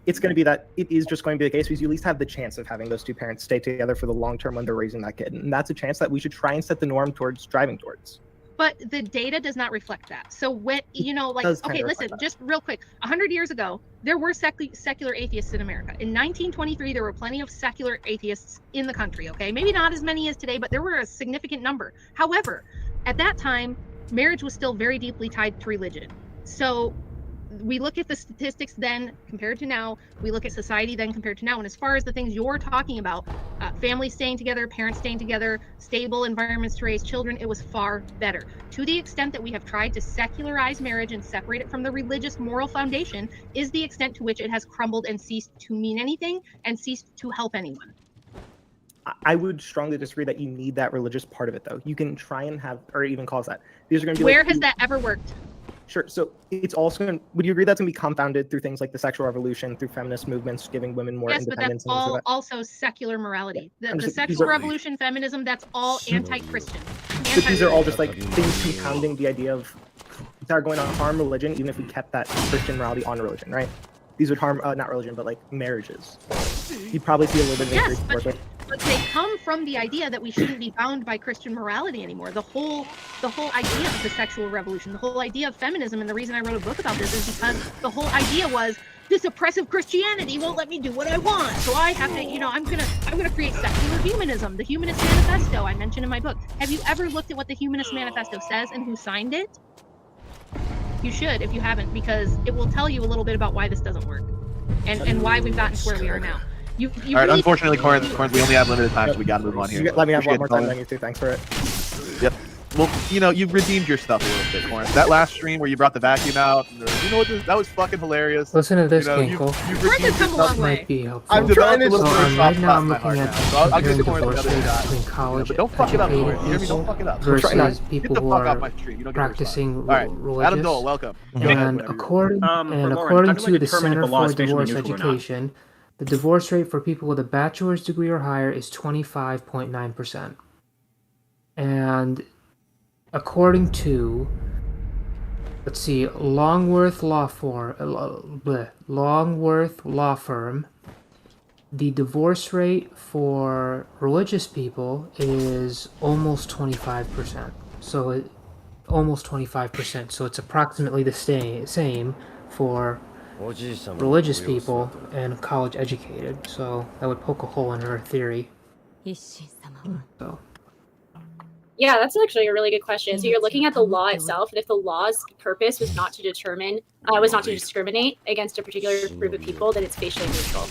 it's going to be that it is just going to be the case because you at least have the chance of having those two parents stay together for the long term when they're raising that kid. And that's a chance that we should try and set the norm towards driving towards. But the data does not reflect that. So when, does kind okay, of listen, reflect that. just real quick. 100 years ago, there were secular atheists in America. In 1923, there were plenty of secular atheists in the country, okay? Maybe not as many as today, but there were a significant number. However, at that time, marriage was still very deeply tied to religion. So we look at the statistics then compared to now, we look at society then compared to now, and as far as the things you're talking about, families staying together, parents staying together, stable environments to raise children, it was far better. To the extent that we have tried to secularize marriage and separate it from the religious moral foundation is the extent to which it has crumbled and ceased to mean anything and ceased to help anyone. I would strongly disagree that you need that religious part of it, though. You can try and have, or even cause that. These are going to be Where like, has that ever worked? Sure. So it's also going to, would you agree that's going to be compounded through things like the sexual revolution, through feminist movements, giving women more Yes, but independence? that's and things all like that? also secular morality. The These sexual are- revolution, feminism, that's all anti-Christian. But these are all just like things compounding the idea of that are going to harm religion, even if we kept that Christian morality on religion, right? These would harm not religion, but like marriages. You'd probably see a little bit of Yes, increase but- towards it. But they come from the idea that we shouldn't be bound by Christian morality anymore. The whole idea of the sexual revolution, the whole idea of feminism, and the reason I wrote a book about this is because the whole idea was this oppressive Christianity won't let me do what I want. So I have to, I'm gonna create secular humanism, the Humanist Manifesto I mentioned in my book. Have you ever looked at what the Humanist Manifesto says and who signed it? You should if you haven't, because it will tell you a little bit about why this doesn't work and why we've gotten to where we are now. You All right, really unfortunately, Corinth, we only have limited time, so we got to move on here. Let me have one Appreciate more time it, than you too. Thanks for it. Yep. Well, you've redeemed yourself a little bit, Corinth. That last stream where you brought the vacuum out, you know what? That was fucking hilarious. Listen to this, You've Kinkle. Corinth has come a long way. Might be helpful. I'm developed trying a to. little So, bit of right soft now spot I'm in my looking heart at now. So I'll give comparing Corinth divorce another rates shot. between college But don't fuck it up, educated Corinth. You hear me? Don't people fuck it up. versus Get people the who fuck off are my stream. You don't get practicing All right, religious. Adam Dole, welcome. And according For Lauren, how according do I to the determine if Center the law for is facially Divorce neutral or not? Education, the divorce rate for people with a bachelor's degree or higher is 25.9%. And according to, let's see, Longworth Law Firm, the divorce rate for religious people is almost 25%. So almost 25%. So it's approximately the same for religious people and college educated. So that would poke a hole in her theory. So Yeah, that's actually a really good question. So you're looking at the law itself, and if the law's purpose was not to discriminate against a particular group of people, then it's facially neutral.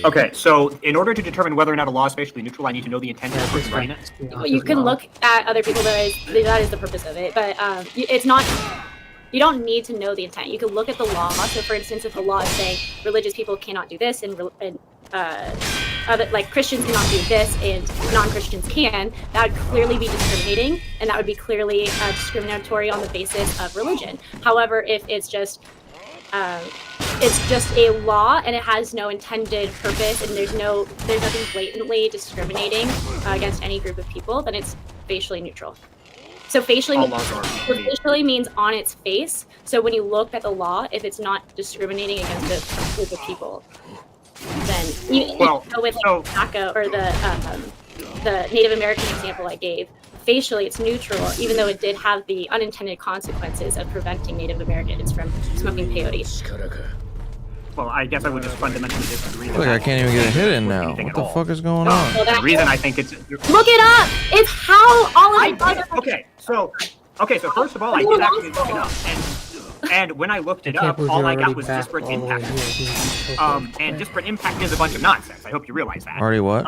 Okay, so in order to determine whether or not a law is facially neutral, I need to know the intent of the person writing it. You can look at other people. That is the purpose of it, but it's not. You don't need to know the intent. You can look at the law. So, for instance, if the law is saying religious people cannot do this and Christians cannot do this and non-Christians can, that would clearly be discriminating, and that would be clearly discriminatory on the basis of religion. However, if it's just a law and it has no intended purpose and there's nothing blatantly discriminating against any group of people, then it's facially neutral. So facially means on its face. So when you look at the law, if it's not discriminating against a group of people, then with DACA or the Native American example I gave, facially it's neutral, even though it did have the unintended consequences of preventing Native Americans from smoking peyote. Well, I guess I would just fundamentally disagree. Look, I can't even get a hit in now. What the fuck is going on? Well, The reason I think it's look it up. It's how all of so first of all, I did actually look it up, and when I looked it up, all I got was disparate impact. And disparate impact is a bunch of nonsense. I hope you realize that. Already what?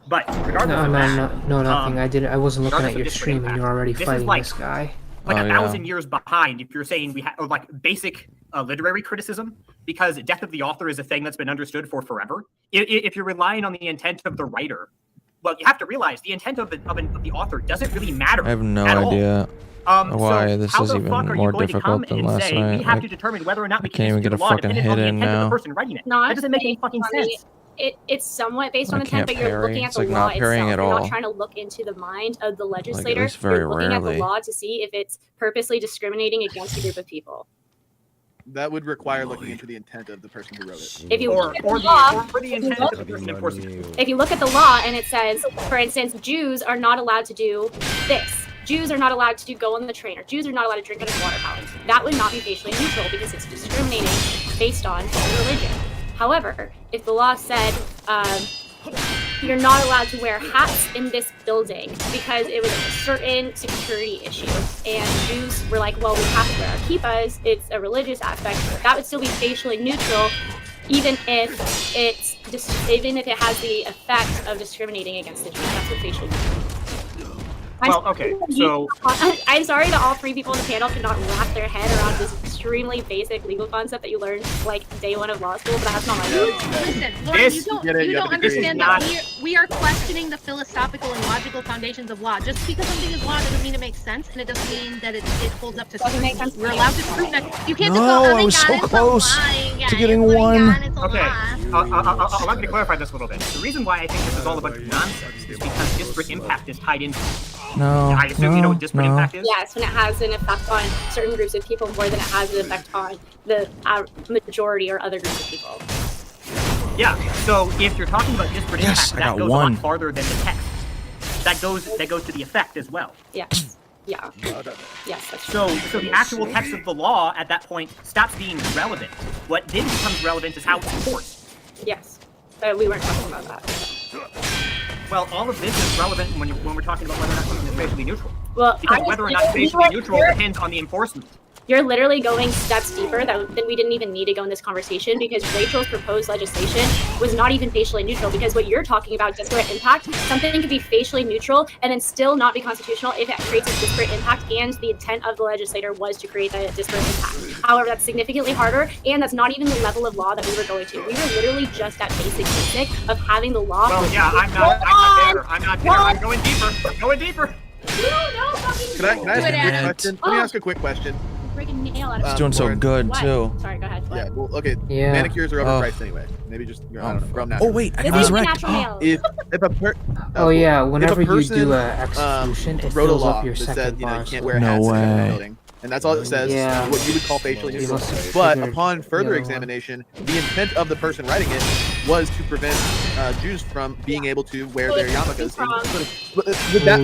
But regardless of that, no, nothing. I wasn't looking at your regardless of stream, and you're already fighting this guy. Like Oh, 1,000 years behind, if you're saying we have like basic literary criticism, because death of the author is a thing that's been understood for forever. If you're relying on the intent of the writer, well, you have to realize the intent of the author doesn't really matter. I have no at all. idea why so this how is the even fuck are you more going to difficult come than and last say, night. we have Like, to determine whether or not we can't even can get a law fucking dependent on hit the in intent of now. the person writing it. Not That doesn't make any fucking sense. It's somewhat based I on intent, can't but you're parry. looking at It's the like law not parrying itself. at You're all. not trying to look into the mind of the legislator. least very You're looking at rarely. the law to see if it's purposely discriminating against a group of people. That would require looking into the intent of the person who wrote it. If you Or look at the law, the intent of the person enforcing it. if you look at the law and it says, for instance, Jews are not allowed to do this. Jews are not allowed to go on the train, or Jews are not allowed to drink out of water fountains. That would not be facially neutral because it's discriminating based on religion. However, if the law said you're not allowed to wear hats in this building because it was a certain security issue, and Jews were like, well, we have to wear our kippahs, it's a religious aspect, that would still be facially neutral, even if it has the effect of discriminating against the Jews. That's what facially neutral means. Well, okay, so I'm sorry that all three people on the panel could not wrap their head around this extremely basic legal concept that you learned like day one of law school, but that's not my job. Listen, Lauren, This- you don't, Get it, you you don't have a degree. understand that we are questioning the philosophical and logical foundations of law. Just because something is law doesn't mean it makes sense, and it doesn't mean that it holds up to Doesn't make scrutiny. sense. We're allowed to scrutinize. You can't No, just go, oh my I was God, so it's close a lie, guys. to getting Oh my one. God, it's a okay, lie. allow me to clarify this a little bit. The reason why I think this is all a bunch of nonsense is because disparate impact is tied into it. No, I assume you know what disparate impact is? Yes, when it has an effect on certain groups of people more than it has an effect on the majority or other groups of people. Yeah, so if you're talking about disparate Yes, impact, I that got goes one. a lot farther than the text. That goes to the effect as well. Yes. Yeah. Yes, that's true. So the actual text of the law at that point stops being relevant. What then becomes relevant is how it's enforced. Yes, but we weren't talking about that. Well, all of this is relevant when we're talking about whether or not something is facially neutral. Well, Because whether or not it's facially neutral depends on the enforcement. You're literally going steps deeper than we didn't even need to go in this conversation, because Rachel's proposed legislation was not even facially neutral, because what you're talking about, disparate impact, something could be facially neutral and then still not be constitutional if it creates a disparate impact and the intent of the legislator was to create that disparate impact. However, that's significantly harder, and that's not even the level of law that we were going to. We were literally just at basic of having the law. Well, yeah, I'm not there. I'm going deeper. I'm going deeper. No fucking. Can I ask a quick question? Let me ask a quick question. Freaking nail out of He's doing so good What? too. Sorry, go ahead. Yeah, well, okay. Yeah. Manicures are overpriced anyway. Maybe just I don't know, grow natural. Oh wait, I This got is resurrect. natural nails. If a per Oh yeah, whenever you person, do a execution, it wrote a fills law up your that second said, you bar. can't wear No hats in way. the building, and that's all it says. Yeah. What you would call facially You neutral. must have But triggered upon further the other one. examination, the intent of the person writing it was to prevent Jews from being able to wear their yarmulkes.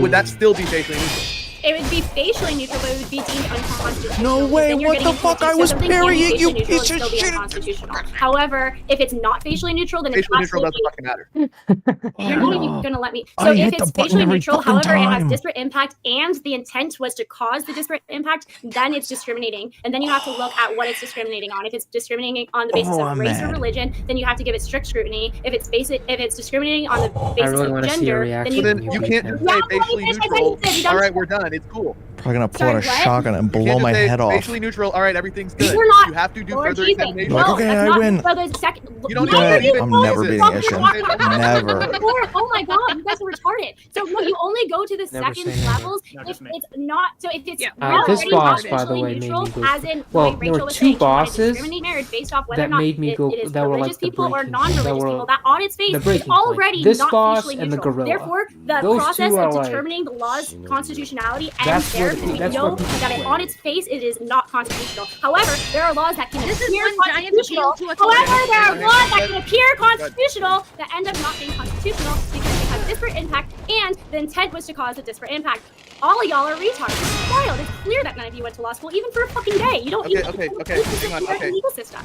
Would that still be facially neutral? It would be facially neutral, but it would be deemed unconstitutional. No because way, then you're what getting the fuck? into- I so was something can be parrying, facially you neutral piece and of still be shit. unconstitutional. However, if it's not facially neutral, then it's Facially neutral doesn't absolutely. fucking matter. You're not even gonna let me. So I if hit the it's button facially every neutral, fucking however, it has time. disparate impact, and the intent was to cause the disparate impact, then it's discriminating. And then you have to look at what it's discriminating on. If it's discriminating on the basis Oh, of I'm race or mad. religion, then you have to give it strict scrutiny. If it's discriminating on the basis really of wanna see a gender, then reaction So you. then when you beat can't him. just say facially finish my neutral. sentence. You done? All right, we're done. It's cool. Probably gonna pull Sorry, out a what? shotgun and You blow can't my just say head off. facially neutral. All right, everything's good. You're not. You have to do Lord further Jesus. examination. Like, No, okay, that's I not win. for the second. You don't No, even Good. need I'm to never use it. beating fucking Ishin. walk- Never. Oh my god, you guys are retarded. So no, you only go to the Never second say never. levels No, if just me. it's not. So if it's Yeah. This already boss, by the constitutionally way, made me neutral, go. as in the Well, way there were Rachel was two saying, she wanted to bosses discriminate marriage based off whether or that not made me go. it is That were religious like the people or breaking. non-religious That were people. That on its face the is breaking point. already This not boss facially and the neutral. gorilla. Therefore, the Those process two are of like- determining the law's constitutionality ends That's there, where because we that's know where people that quit. on its face it is not constitutional. However, there are laws that can This is appear one giant constitutional. appeal to However, authority. there are Okay, laws that good. can appear constitutional that end up not being constitutional because they have disparate impact, and the intent was to cause a disparate impact. All of y'all are retards. It's wild. It's clear that none of you went to law school, even for a fucking day. You don't Okay, even okay. Hang on, okay. legal system.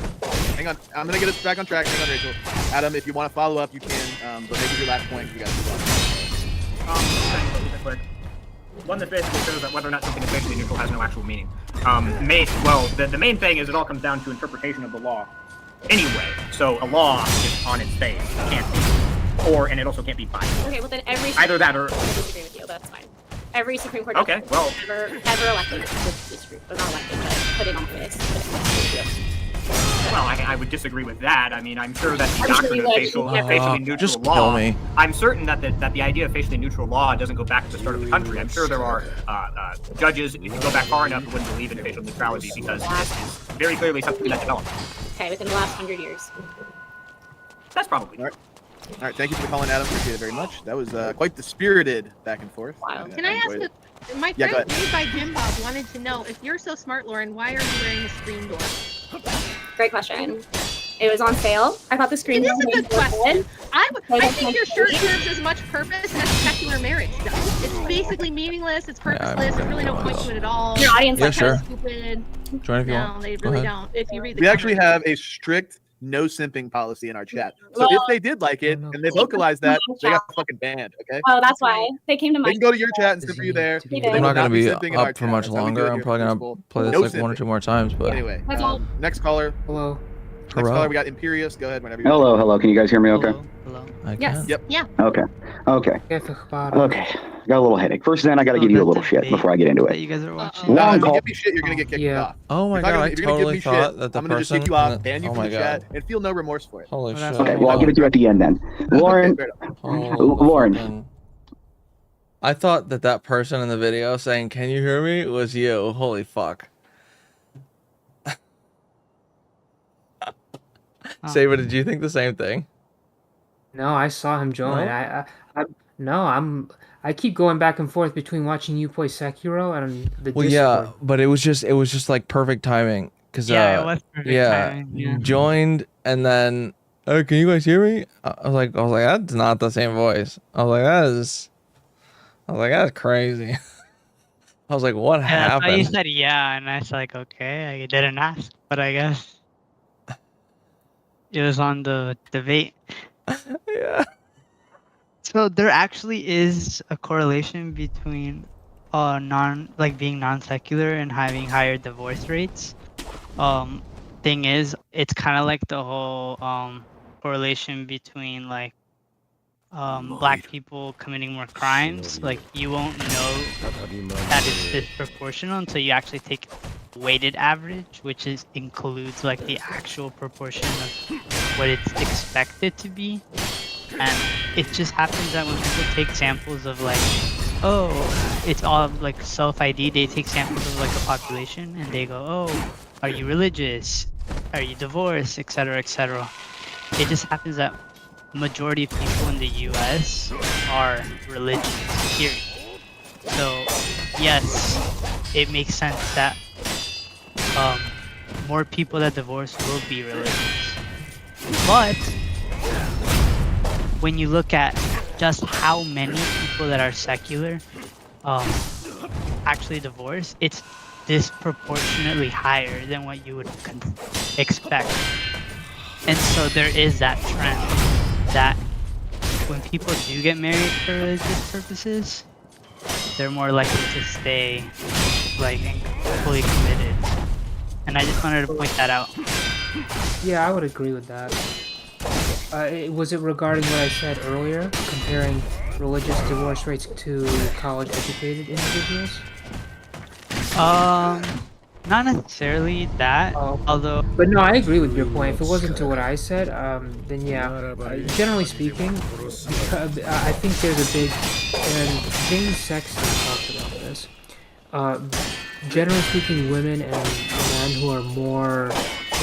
Hang on. I'm gonna get us back on track. Hang on, Rachel. Adam, if you want to follow up, you can. But make it your last point. You guys move on. Keep it quick. One that basically shows that whether or not something is facially neutral has no actual meaning. The main thing is it all comes down to interpretation of the law. Anyway, so a law is on its face. It can't be, and it also can't be binding. Okay, well then every Either that or I disagree with you. That's fine. Every Supreme Court Okay, well. ever elected, or not elected, but put in office. Well, I would disagree with that. I mean, I'm sure that the I'm sure doctrine you of would. facially neutral just law. kill me. I'm certain that the idea of facially neutral law doesn't go back to the start of the country. I'm sure there are judges, if you go back far enough, who wouldn't believe in facial neutrality because this is very clearly something that developed. Okay, within the last 100 years. That's probably. All right. Thank you for the call in, Adam. Appreciate it very much. That was quite the spirited back and forth. Wow. Can I ask enjoyed it. my Yeah, go friend made by Jim Bob wanted to know, if you're so smart, Lauren, why are you wearing a screen door? Great question. It was on sale. I thought the screen It is door a was good question. good. I think your shirt serves as much purpose as secular marriage does. It's basically meaningless. It's purposeless. There's really no point to it at all. Your audience Yeah, like sure. Stupid. Join if you No, want. they Go really ahead. don't. If you read the We actually comments. have a strict no simping policy in our chat. So Well- if they did like it and they vocalized that, they got fucking banned. Okay. Oh, that's why they came to They my. can go to your chat and simp for you there. To be but they I'm will not gonna be simping in our up for chat. much That's how we do longer. it I'm here probably at gonna Crucible. play this No like 1 or simping. 2 more times, but Anyway, That's all. next caller. Hello. Next Hello. caller, we got Imperious. Go ahead whenever you're Hello, hello. Can you guys hear me okay? Hello. I Yes. can. Yep. Okay. Okay. كيف اخبارك؟ Okay. Got a little headache. First, then I got to give you a little shit before I get into That it. you guys are watching. Long If you call. give me shit, you're gonna get kicked Yeah. off. Oh my If god, I if you're gonna give totally me thought shit, that the I'm gonna just person. kick you off, ban you Oh from my the chat, god. and feel no remorse for it. Holy Well, that's shit. Okay. Well, I'll give it to you at the end then. Lauren, Fair enough. Hold the Lauren. fucking- I thought that person in the video saying, "Can you hear me?" was you. Holy fuck. Saber, did you think the same thing? No, I saw him join. No? No, I keep going back and forth between watching you play Sekiro and the Well, Discord. yeah, but it was just like perfect timing because Yeah, it was perfect yeah, timing, yeah. joined and then can you guys hear me? I was like that's not the same voice. I was like that's crazy. I was like, what Yeah, that's why you happened? said yeah, and I was like, okay, I didn't ask, but I guess it was on the debate. Yeah. So there actually is a correlation between being non-secular and having higher divorce rates. Um thing is, it's kind of like the whole correlation between like black people committing more crimes. Like you won't know that it's disproportional until you actually take weighted average, which is includes like the actual proportion of what it's expected to be. And it just happens that when people take samples of like, oh, it's all like self-ID, they take samples of like a population and they go, oh, are you religious? Are you divorced? Etc. etc. It just happens that majority of people in the US are religious, period. So yes, it makes sense that more people that divorce will be religious. But when you look at just how many people that are secular actually divorce, it's disproportionately higher than what you would expect. And so there is that trend that when people do get married for religious purposes, they're more likely to stay like fully committed. And I just wanted to point that out. Yeah, I would agree with that. Was it regarding what I said earlier, comparing religious divorce rates to college-educated individuals? Not necessarily that, Oh, okay. although But no, I agree with your point. If it wasn't to what I said, then yeah. Generally speaking, because I think there's a big, and James Sexton talked about this. Generally speaking, women and men who are more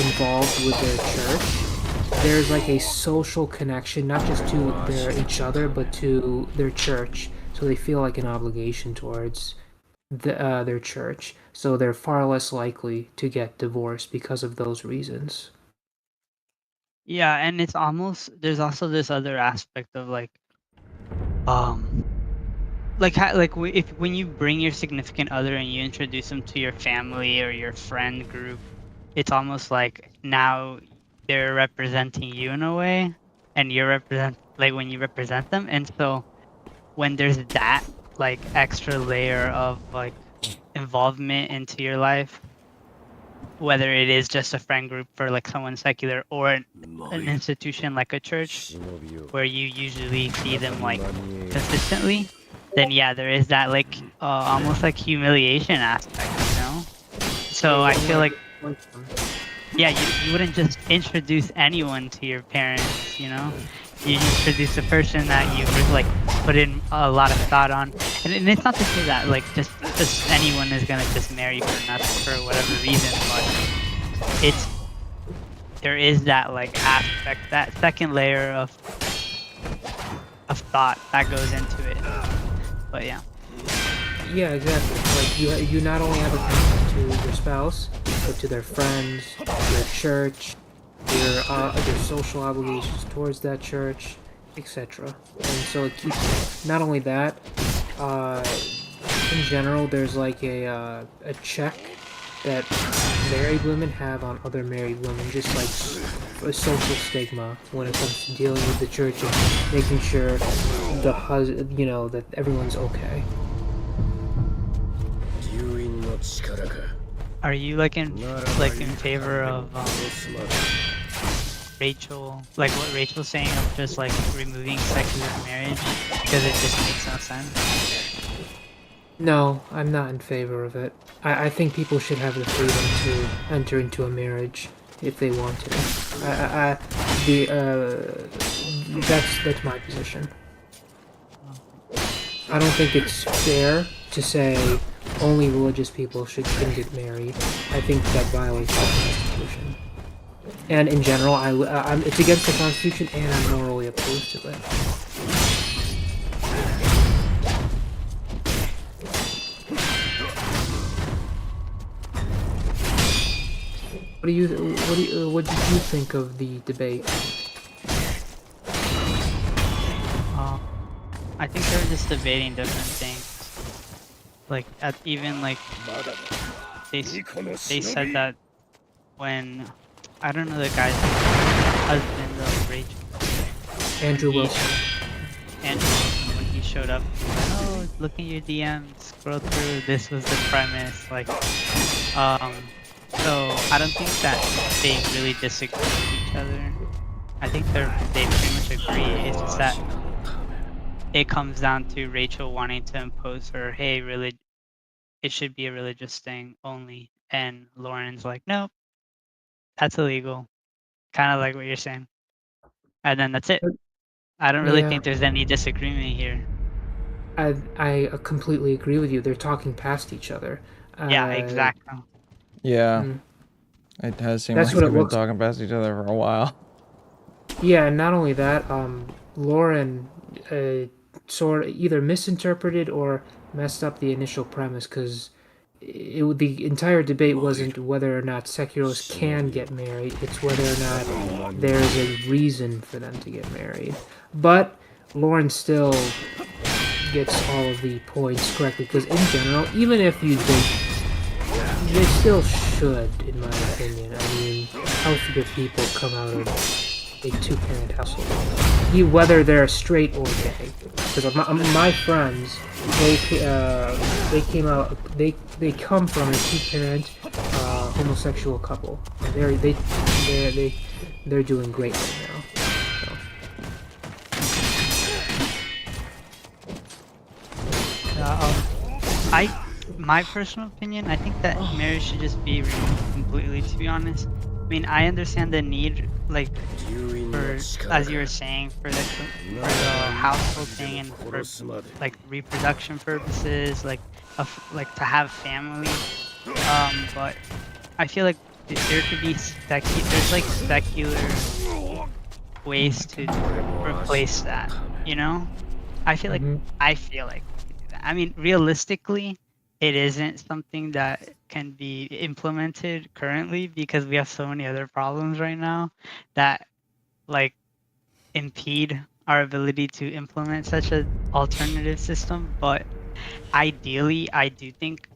involved with their church, there's like a social connection, not just to each other, but to their church. So they feel like an obligation towards their church. So they're far less likely to get divorced because of those reasons. yeah, and it's almost there's also this other aspect of like if when you bring your significant other and you introduce them to your family or your friend group, it's almost like now they're representing you in a way, and when you represent them. And so when there's that like extra layer of like involvement into your life, whether it is just a friend group for like someone secular or an institution like a church where you usually see them like consistently, then yeah, there is that like almost like humiliation aspect, you know? So I feel like yeah, you wouldn't just introduce anyone to your parents, you know? You introduce a person that you like put in a lot of thought on, and it's not to say that like just anyone is gonna just marry for whatever reason, but there is that like aspect, that second layer of thought that goes into it. But yeah. Yeah, exactly. Like you not only have a connection to your spouse, but to their friends, your church, your social obligations towards that church, etc. And so it keeps not only that. In general, there's like a check that married women have on other married women, just like a social stigma when it comes to dealing with the church and making sure that everyone's okay. Are you like in favor of Rachel, like what Rachel's saying of just like removing secular marriage because it just makes no sense? No, I'm not in favor of it. I think people should have the freedom to enter into a marriage if they want to. That's my position. I don't think it's fair to say only religious people can get married. I think that violates the Constitution. And in general, it's against the Constitution, and I'm morally opposed to it. What did you think of the debate? I think they're just debating different things. Like even like they said that when I don't know the guy's husband of Rachel, Andrew he- Wilson. Andrew Wilson, when he showed up, he was like, oh, look at your DMs, scroll through. This was the premise. Like, so I don't think that they really disagree with each other. I think they pretty much agree. It's just that it comes down to Rachel wanting to impose her, hey, it should be a religious thing only, and Lauren's like, nope, that's illegal. Kind of like what you're saying, and then that's it. I don't really Yeah. think there's any disagreement here. I completely agree with you. They're talking past each other. Yeah, exactly. Yeah. Mm. It has seemed That's like what it they've been looks. talking past each other for a while. Yeah, and not only that, Lauren sort of either misinterpreted or messed up the initial premise because the entire debate wasn't whether or not secularists can get married; it's whether or not there's a reason for them to get married. But Lauren still gets all of the points correctly because, in general, even if you think they still should, in my opinion. I mean, healthier people come out of a two-parent household. Whether they're straight or gay. Because my friends, they came out, they come from a two-parent homosexual couple. And they're doing great right now. My personal opinion, I think that marriage should just be removed completely. To be honest, I mean, I understand the need, like, for, as you were saying, for the household thing and for like reproduction purposes, like to have family. But I feel like there could be there's like secular ways to replace that. You know, I feel like I feel like we could do that. I mean, realistically, it isn't something that can be implemented currently because we have so many other problems right now that like impede our ability to implement such an alternative system. But ideally, I do think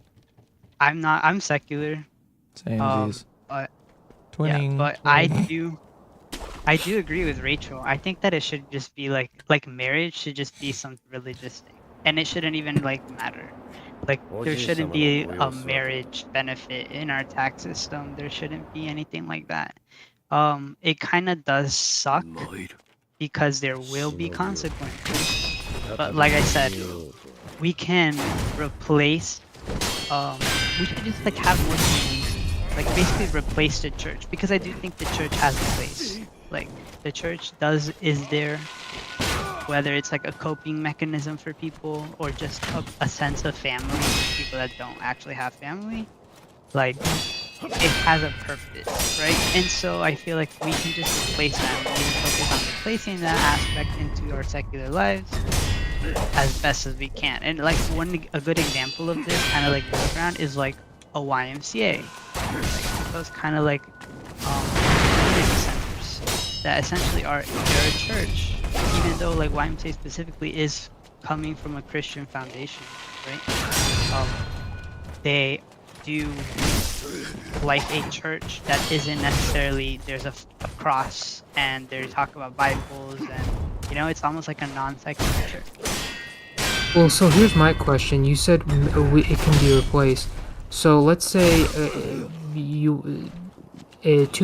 I'm secular. Samesies. But Twinning. yeah, but I do agree with Rachel. I think that it should just be like marriage should just be some religious thing, and it shouldn't even like matter. Like there shouldn't be a marriage benefit in our tax system. There shouldn't be anything like that. It kind of does suck because there will be consequences. But like I said, we can replace. We should just like have more communities, like basically replace the church because I do think the church has a place. Like the church is there, whether it's like a coping mechanism for people or just a sense of family for people that don't actually have family. Like it has a purpose, right? And so I feel like we can just replace that and we can focus on replacing that aspect into our secular lives as best as we can. And like a good example of this kind of like background is like a YMCA. Like those kind of like community centers that essentially they're a church, even though like YMCA specifically is coming from a Christian foundation, right? They do like a church that isn't necessarily there's a cross and they talk about Bibles and it's almost like a non-secular church. Well, so here's my question. You said it can be replaced. So let's say two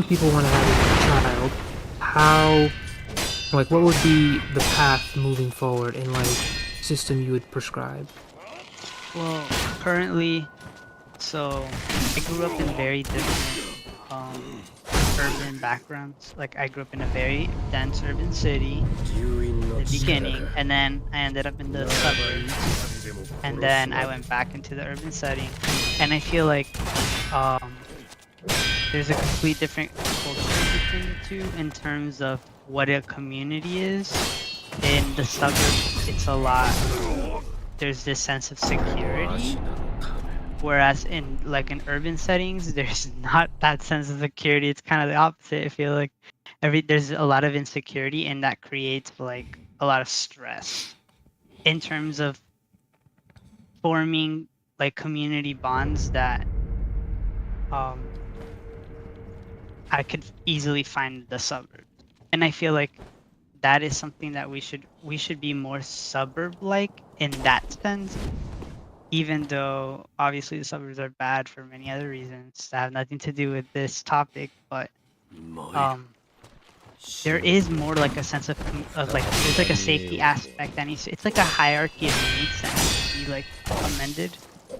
people want to have a child. How, like, what would be the path moving forward in like system you would prescribe? Well, currently, so I grew up in very different urban backgrounds. Like I grew up in a very dense urban city in the beginning, and then I ended up in the suburbs, and then I went back into the urban setting, and I feel like there's a complete different culture between the two in terms of what a community is. In the suburbs, it's a lot. There's this sense of security. Whereas in urban settings, there's not that sense of security. It's kind of the opposite. I feel like there's a lot of insecurity, and that creates like a lot of stress in terms of forming like community bonds that I could easily find in the suburbs. And I feel like that is something that we should be more suburb-like in that sense, even though obviously the suburbs are bad for many other reasons that have nothing to do with this topic. But there is more like a sense of like there's like a safety aspect that needs it's like a hierarchy of needs that needs to be like amended.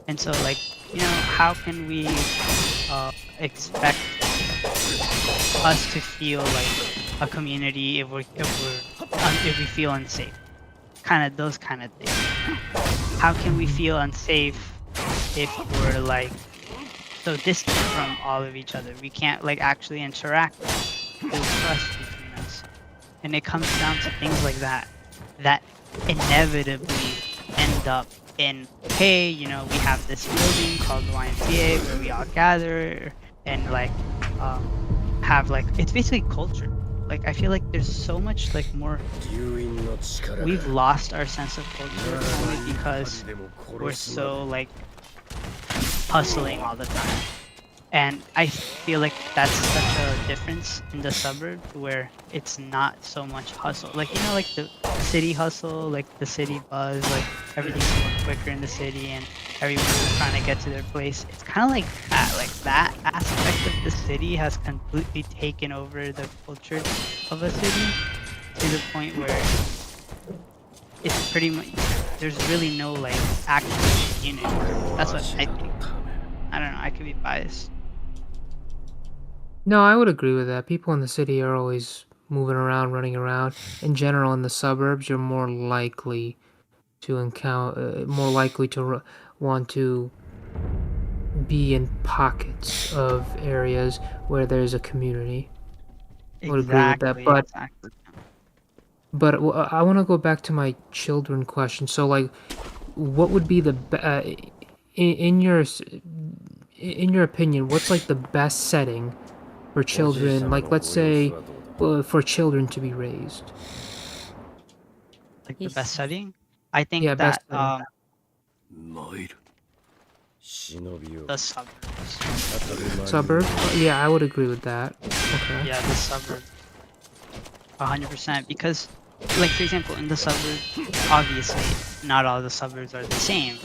And so like, you know, how can we expect us to feel like a community if we feel unsafe? Kind of those kind of things. How can we feel unsafe if we're like so distant from all of each other? We can't like actually interact, build trust between us. And it comes down to things like that that inevitably end up in, hey, you know, we have this building called the YMCA where we all gather and like have like, it's basically culture. Like I feel like there's so much like more, we've lost our sense of culture only because we're so like hustling all the time. And I feel like that's such a difference in the suburb where it's not so much hustle. Like, you know, like the city hustle, like the city buzz, like everything's more quicker in the city and everyone's trying to get to their place. It's kind of like that. Like that aspect of the city has completely taken over the culture of a city to the point where it's pretty much, there's really no like actual unity. That's what I think. I don't know, I could be biased. No, I would agree with that. People in the city are always moving around, running around. In general, in the suburbs, you're more likely to encounter, want to be in pockets of areas where there's a community. I would agree with that, but I want to go back to my children question. So, like, what would be the in your opinion? What's like the best setting for children? Like, let's say, for children to be raised. Like the best setting? I think Yeah, that best the suburbs. Suburb? Yeah, I would agree with that. Okay. Yeah, the suburb. 100%. Because, like, for example, in the suburbs, obviously, not all the suburbs are the same.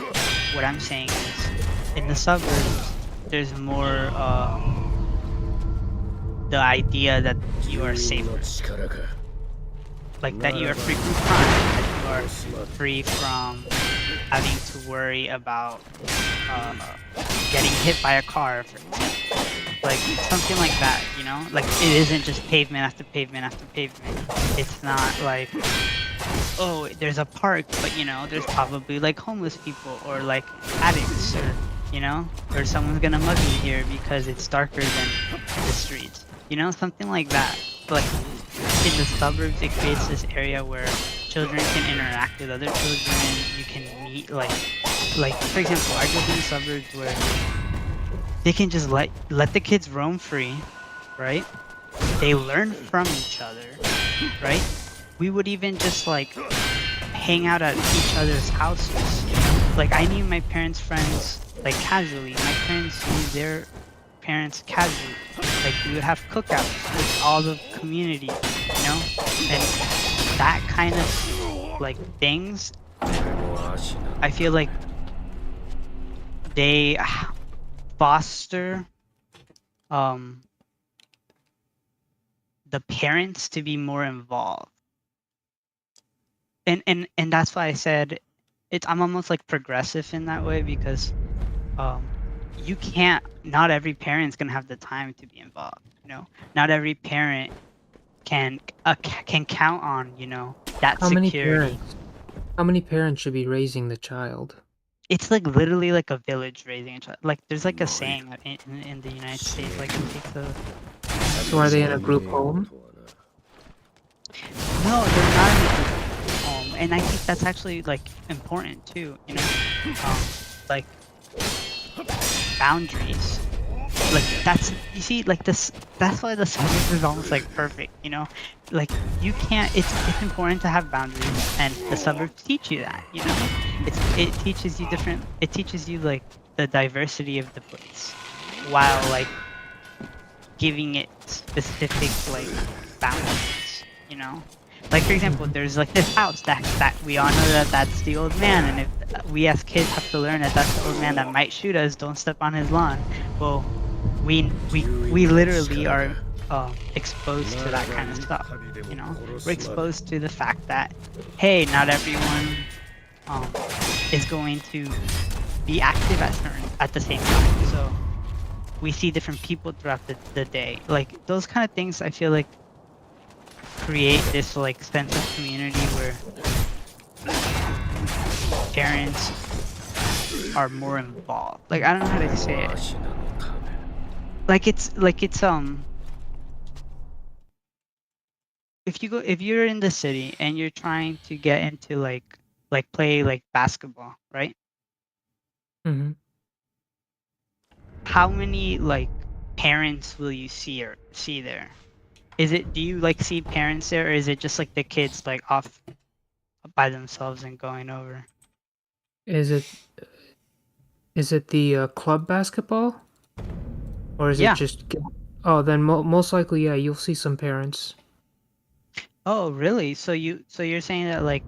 What I'm saying is, in the suburbs, there's more the idea that you are safer. Like, that you are free from crime, that you are free from having to worry about getting hit by a car, for example. Like, something like that, you know? Like, it isn't just pavement after pavement after pavement. It's not like, oh, there's a park, but, you know, there's probably, like, homeless people or, like, addicts or, you know? Or someone's gonna mug me here because it's darker than the streets. You know? Something like that. But in the suburbs, it creates this area where children can interact with other children. You can meet, like for example, I grew up in the suburbs where they can just let the kids roam free, right? They learn from each other, right? We would even just like hang out at each other's houses. Like I knew my parents' friends like casually. My parents knew their parents casually. Like we would have cookouts with all the community, you know? And that kind of like things, I feel like they foster the parents to be more involved. And that's why I said I'm almost like progressive in that way because you can't, not every parent's gonna have the time to be involved, you know? Not every parent can count on, you know, that security. How many parents should be raising the child? It's like literally like a village raising a child. Like there's like a saying in the United States, like it takes a... So are they in a group home? No, they're not in a group home. And I think that's actually like important too, you know? Like boundaries. Like that's, you see, like this, that's why the suburbs is almost like perfect, you know? Like you can't, it's important to have boundaries and the suburbs teach you that, you know? It's it teaches you different. It teaches you like the diversity of the place, while like giving it specific like boundaries. You know, like for example, there's like this house that we all know that's the old man, and if we as kids have to learn that that's the old man that might shoot us, don't step on his lawn. Well, we literally are exposed to that kind of stuff. You know, we're exposed to the fact that hey, not everyone is going to be active at the same time. So we see different people throughout the day. Like those kind of things, I feel like create this like sense of community where parents are more involved. Like I don't know how to say it. Like it's if you're in the city and you're trying to get into like play like basketball, right? Mm-hmm. How many like parents will you see there? Do you like see parents there, or is it just like the kids like off by themselves and going over? Is it the club basketball, or is it Yeah. just? Oh, then most likely, yeah, you'll see some parents. Oh, really? So you're saying that like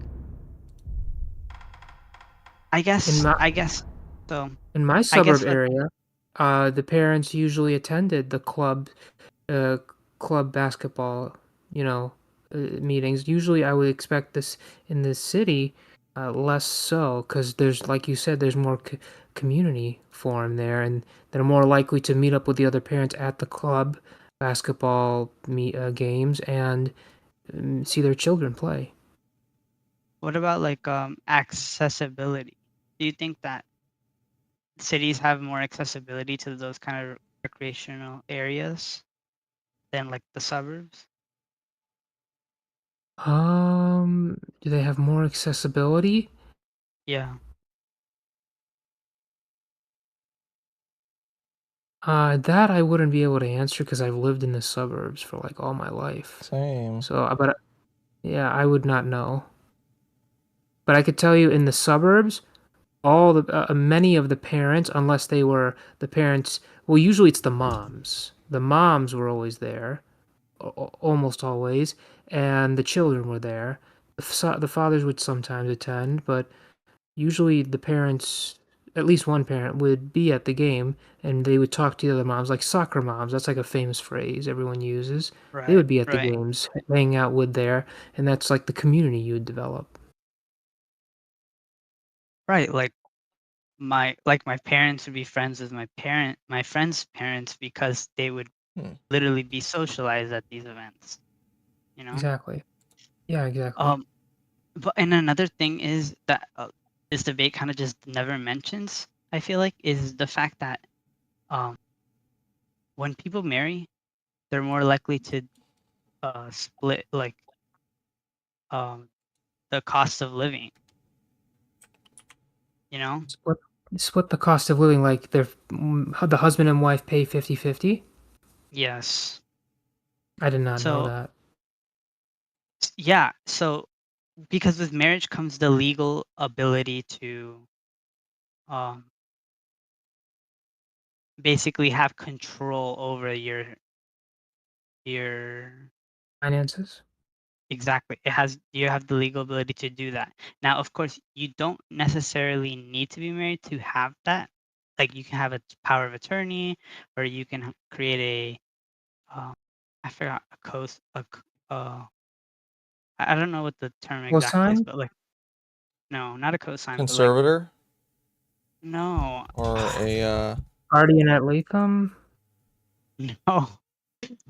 I guess In my so in my I guess suburb what area, the parents usually attended the uh, club basketball, meetings. Usually, I would expect this in the city, less so, because there's, like you said, there's more community form there, and they're more likely to meet up with the other parents at the club basketball games and see their children play. what about like accessibility? Do you think that cities have more accessibility to those kind of recreational areas than like the suburbs? Do they have more accessibility? Yeah. That I wouldn't be able to answer because I've lived in the suburbs for like all my life. Same. So, yeah, I would not know. But I could tell you in the suburbs, many of the parents, unless they were the parents, well, usually it's the moms. The moms were always there, almost always, and the children were there. The fathers would sometimes attend, but usually the parents, at least one parent, would be at the game and they would talk to the other moms, like soccer moms. That's like a famous phrase everyone uses. They would Right. be at the Right. games, hang out with there, and that's like the community you would develop. Right. Like my parents would be friends with my friends' parents because they would Hmm. literally be socialized at these events. You know. Exactly. Yeah, exactly. But and another thing is that this debate kind of just never mentions. I feel like is the fact that um when people marry, they're more likely to split like um the cost of living. You know. Split the cost of living, like the husband and wife pay 50-50. Yes. I did not know So that. yeah. So because with marriage comes the legal ability to um basically have control over your Finances. exactly. You have the legal ability to do that. Now, of course, you don't necessarily need to be married to have that. Like you can have a power of attorney, or you can create I forgot a coast I don't know what the term exactly is, Cosign? but like no, not a cosign, but like Conservator no, or a Guardian ad litem? no.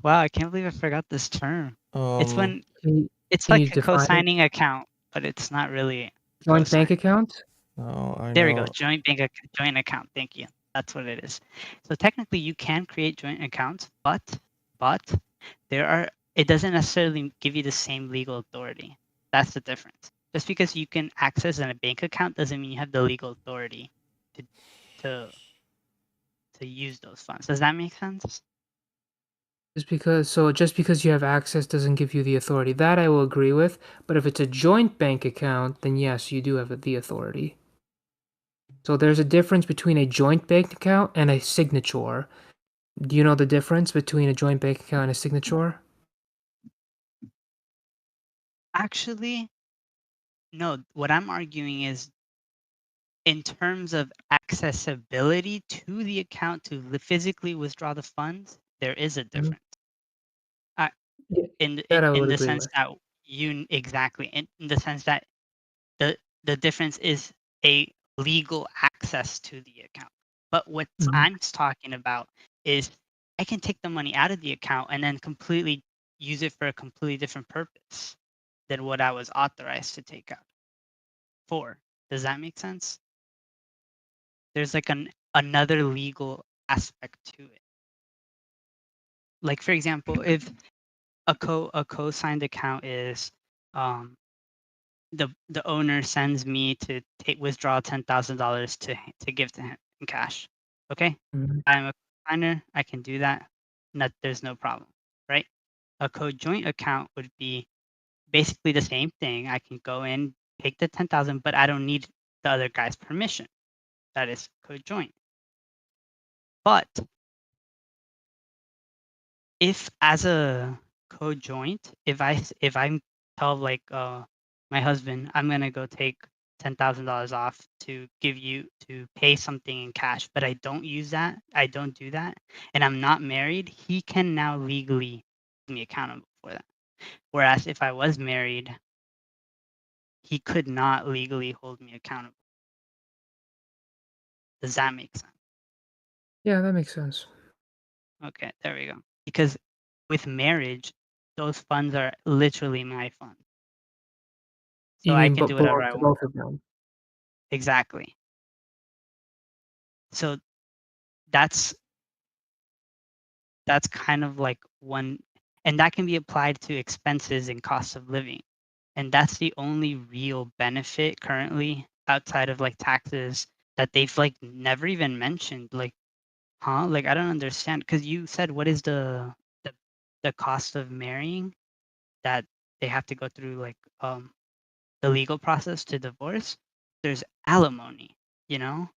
Wow, I can't believe I forgot this term. It's when Can you, it's can like you a define it? co-signing account, but it's not really a Joint bank cosign. account? no, I There we go. know. Joint account. Thank you. That's what it is. So technically, you can create joint accounts, but it doesn't necessarily give you the same legal authority. That's the difference. Just because you can access in a bank account doesn't mean you have the legal authority to to use those funds. Does that make sense? Just because you have access doesn't give you the authority. That I will agree with. But if it's a joint bank account, then yes, you do have the authority. So there's a difference between a joint bank account and a signature. Do you know the difference between a joint bank account and a signature? Actually, no. What I'm arguing is in terms of accessibility to the account to physically withdraw the funds, there is a difference. I, Yeah, in that I in would the agree sense with. that exactly in the sense that the difference is a legal access to the account. But what I'm talking about is I can take the money out of the account and then completely use it for a completely different purpose than what I was authorized to take out for. Does that make sense? There's like another legal aspect to it. Like for example, if a co-signed account is the owner sends me to withdraw $10,000 to give to him in cash. Okay, Mhm. I'm a co-signer. I can do that. There's no problem, right? A co-joint account would be basically the same thing. I can go in, take the 10,000, but I don't need the other guy's permission. That is co-joint. But if as a co-joint, if I tell like my husband I'm gonna go take $10,000 off to give you to pay something in cash, but I don't do that, and I'm not married, he can now legally hold me accountable for that. Whereas if I was married, he could not legally hold me accountable. Does that make sense? Yeah, that makes sense. Okay, there we go. Because with marriage, those funds are literally my funds. So You I mean can but do whatever belong I to want. both of them? Exactly. So that's kind of like one, and that can be applied to expenses and cost of living. And that's the only real benefit currently outside of like taxes that they've like never even mentioned. Like, huh? Like I don't understand because you said what is the the cost of marrying that they have to go through like the legal process to divorce. There's alimony, you know?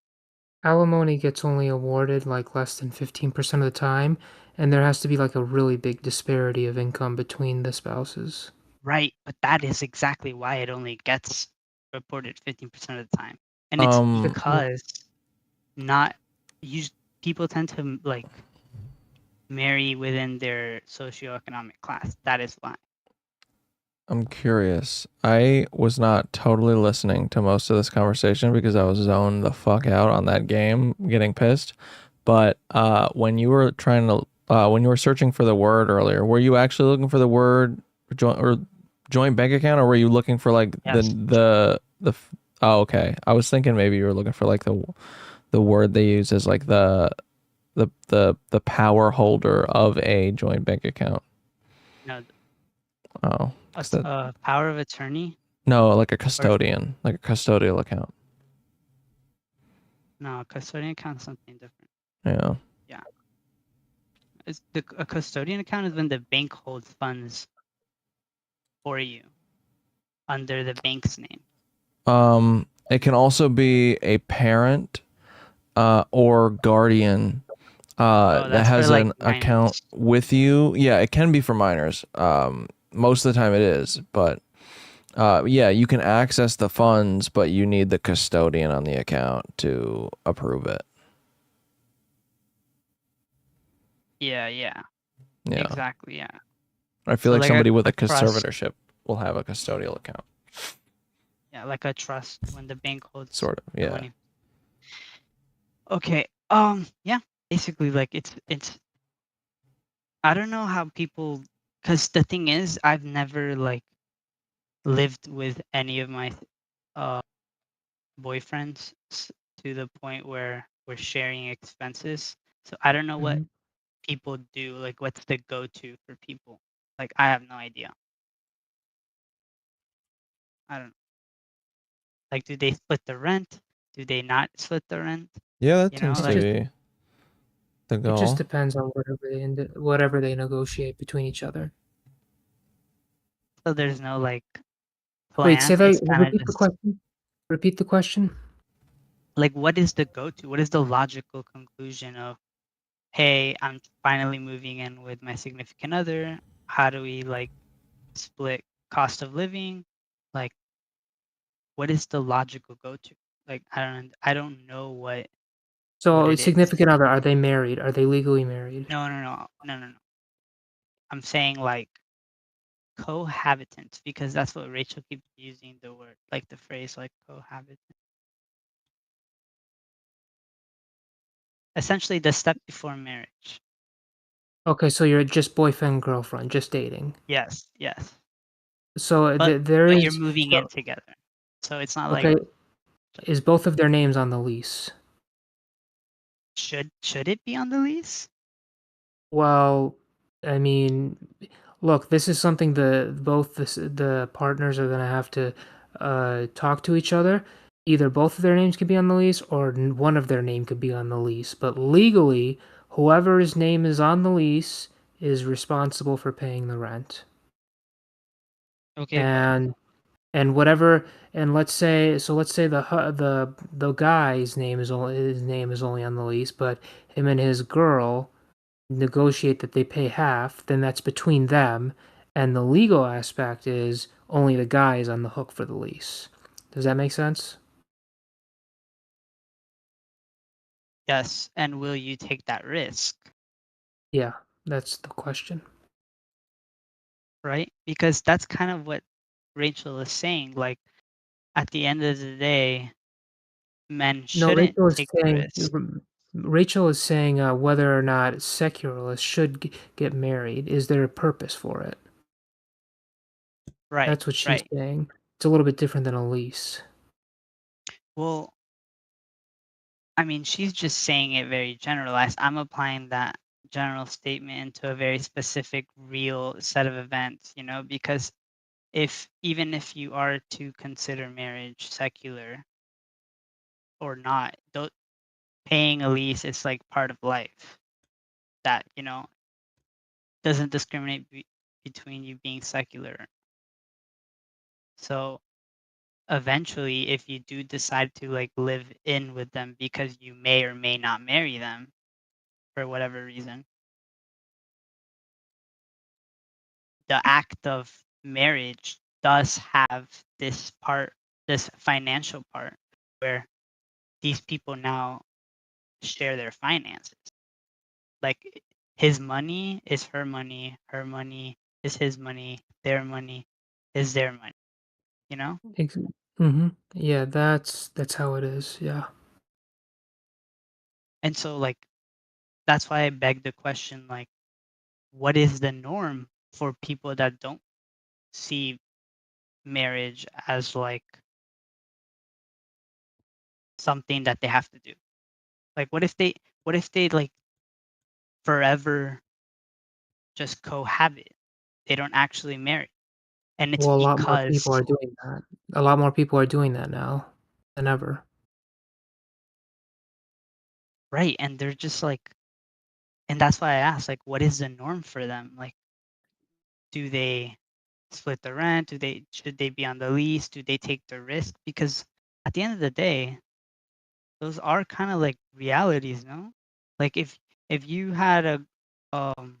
Alimony gets only awarded like less than 15% of the time, and there has to be like a really big disparity of income between the spouses. Right, but that is exactly why it only gets reported 15% of the time. And it's Um, because not us people tend to like marry within their socioeconomic class. That is why. I'm curious. I was not totally listening to most of this conversation because I was zoned the fuck out on that game, getting pissed. But when you were when you were searching for the word earlier, were you actually looking for the word joint bank account, or were you looking for like Yes. oh, okay. I was thinking maybe you were looking for like the word they use as like the power holder of a joint bank account. No, Oh, power of attorney? no, like a custodian, like a custodial account. No, custodian account is something different. Yeah. Yeah. A custodian account is when the bank holds funds for you under the bank's name. It can also be a parent or guardian that That's has for like an minors. account with you. Yeah, it can be for minors. Most of the time it is, but yeah, you can access the funds, but you need the custodian on the account to approve it. Yeah. Yeah. Exactly, yeah. I feel So like like somebody with a trust. conservatorship will have a custodial account. Yeah, like a trust when the bank holds Sort of, the yeah. money. Okay. Yeah. Basically, like it's. I don't know how people, because the thing is, I've never like lived with any of my uh boyfriends to the point where we're sharing expenses. So I don't know what Mhm. people do. Like, what's the go-to for people? Like, I have no idea. I don't. Like, do they split the rent? Do they not split the rent? Yeah, that You know, tends It to like. just be the it just goal. depends on whatever they negotiate between each other. So there's no like Wait, say plan. that. It's kind of Repeat the just question. Repeat the question. like, what is the go-to? What is the logical conclusion of, hey, I'm finally moving in with my significant other. How do we like split cost of living? Like, what is the logical go-to? Like, I don't know what So, it is. significant other, are they married? Are they legally married? No. I'm saying like cohabitant because that's what Rachel keeps using the word, like the phrase like cohabitant. Essentially, the step before marriage. Okay, so you're just boyfriend, girlfriend, just dating. Yes. So But there but you're is. moving in So, together, so it's not like okay, is both of their names on the lease? should it be on the lease? Well, I mean, look, this is something the partners are gonna have to talk to each other. Either both of their names could be on the lease, or one of their name could be on the lease. But legally, whoever's name is on the lease is responsible for paying the rent. Okay, but And whatever, and let's say the guy's name is only on the lease, but him and his girl negotiate that they pay half, then that's between them, and the legal aspect is only the guy is on the hook for the lease. Does that make sense? yes, and will you take that risk, Yeah, that's the question. right? Because that's kind of what Rachel is saying. Like at the end of the day, men No, shouldn't take the risk. Rachel is saying whether or not secularists should get married. Is there a purpose for it? Right, That's what she's right. saying. It's a little bit different than a lease. Well, I mean, she's just saying it very generalized. I'm applying that general statement into a very specific, real set of events, because even if you are to consider marriage secular or not, paying a lease is like part of life that, doesn't discriminate between you being secular. So eventually, if you do decide to like live in with them because you may or may not marry them for whatever reason, the act of marriage does have this financial part where these people now share their finances. Like his money is her money is his money, their money is their money, you know? Mm-hmm. Yeah, that's how it is. Yeah. And so like that's why I beg the question, like, what is the norm for people that don't see marriage as like something that they have to do? Like what if they like forever just cohabit? They don't actually marry. And it's Well, a lot more people because are doing that. A lot more people are doing that now than ever. right, and they're just like, and that's why I asked, like, what is the norm for them? Like, do they split the rent? Should they be on the lease? Do they take the risk? Because at the end of the day, those are kind of like realities, no? Like if you had um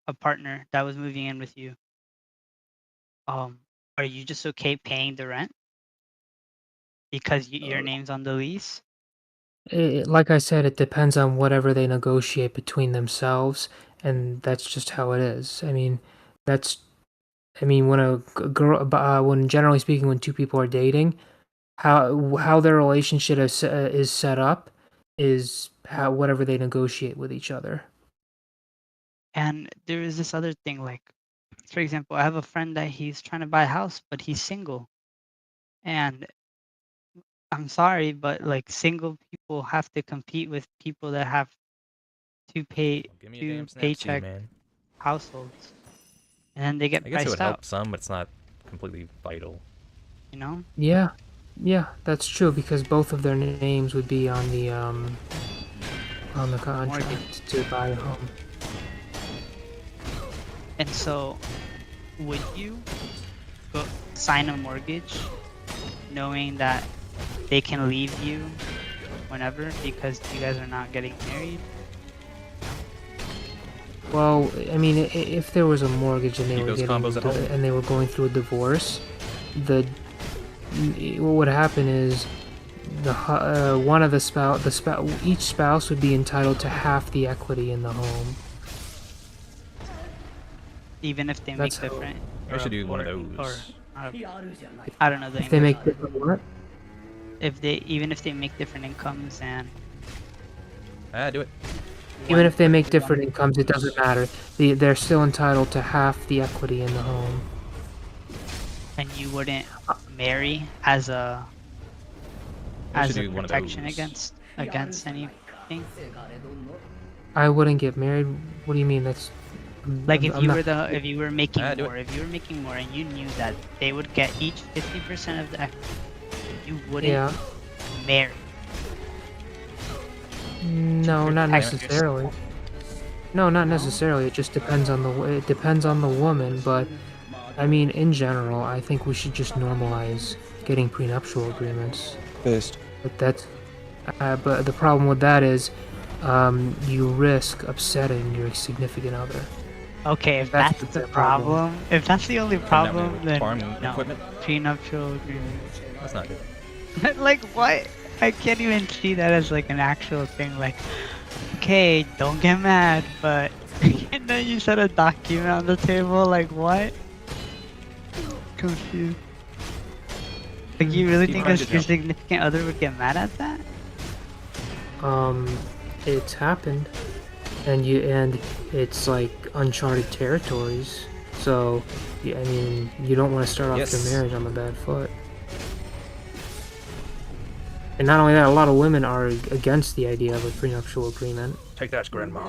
a partner that was moving in with you, um, are you just okay paying the rent because your name's on the lease? Like I said, it depends on whatever they negotiate between themselves, and that's just how it is. That's when a girl, when generally speaking, when two people are dating, how their relationship is set up is how whatever they negotiate with each other. And there is this other thing, like, for example, I have a friend that he's trying to buy a house, but he's single. And I'm sorry, but like single people have to compete with people that have Give me a two damn snapsuit, paycheck man. households, and then they get I guess it would priced out, help some, but it's not completely vital. you know? Yeah, yeah, that's true because both of their names would be on the contract Mortgage. to buy a home. And so, would you go sign a mortgage knowing that they can leave you whenever because you guys are not getting married? Well, I mean, if there was a mortgage and they Keep were those getting combos at home. and they were going through a divorce, what would happen is one of each spouse would be entitled to half the equity in the home. Even if they make That's how- different. I should do one of Or those. I don't know the If they English. make different what? Even if they make different incomes and Do it. Even if they make different incomes, it doesn't matter. They're still entitled to half the equity in the home. and you wouldn't marry as a I should do one of protection those. against anything. I wouldn't get married. What do you mean? That's Like if I'm you not- were if you were making do it. more, if you were making more and you knew that they would get each 50% of the equity, you wouldn't Yeah. marry. No, not protect necessarily. No, not necessarily. It just depends on the woman. But I mean, in general, I think we should just normalize getting prenuptial agreements. Based. But the problem with that is, you risk upsetting your significant other. Okay, if That's that's the the problem. problem, if that's the only problem, then farming no. equipment. Prenuptial agreement. That's not good. Like what? I can't even see that as like an actual thing. Like, okay, don't get mad, but and then you set a document on the table. Like what? Confused. Like you really Keep think trying your to jump. significant other would get mad at that? It's happened, and it's like uncharted territories. So, I mean, you don't want to start off Yes. your marriage on the bad foot. And not only that, a lot of women are against the idea of a prenuptial agreement. Take that, grandma.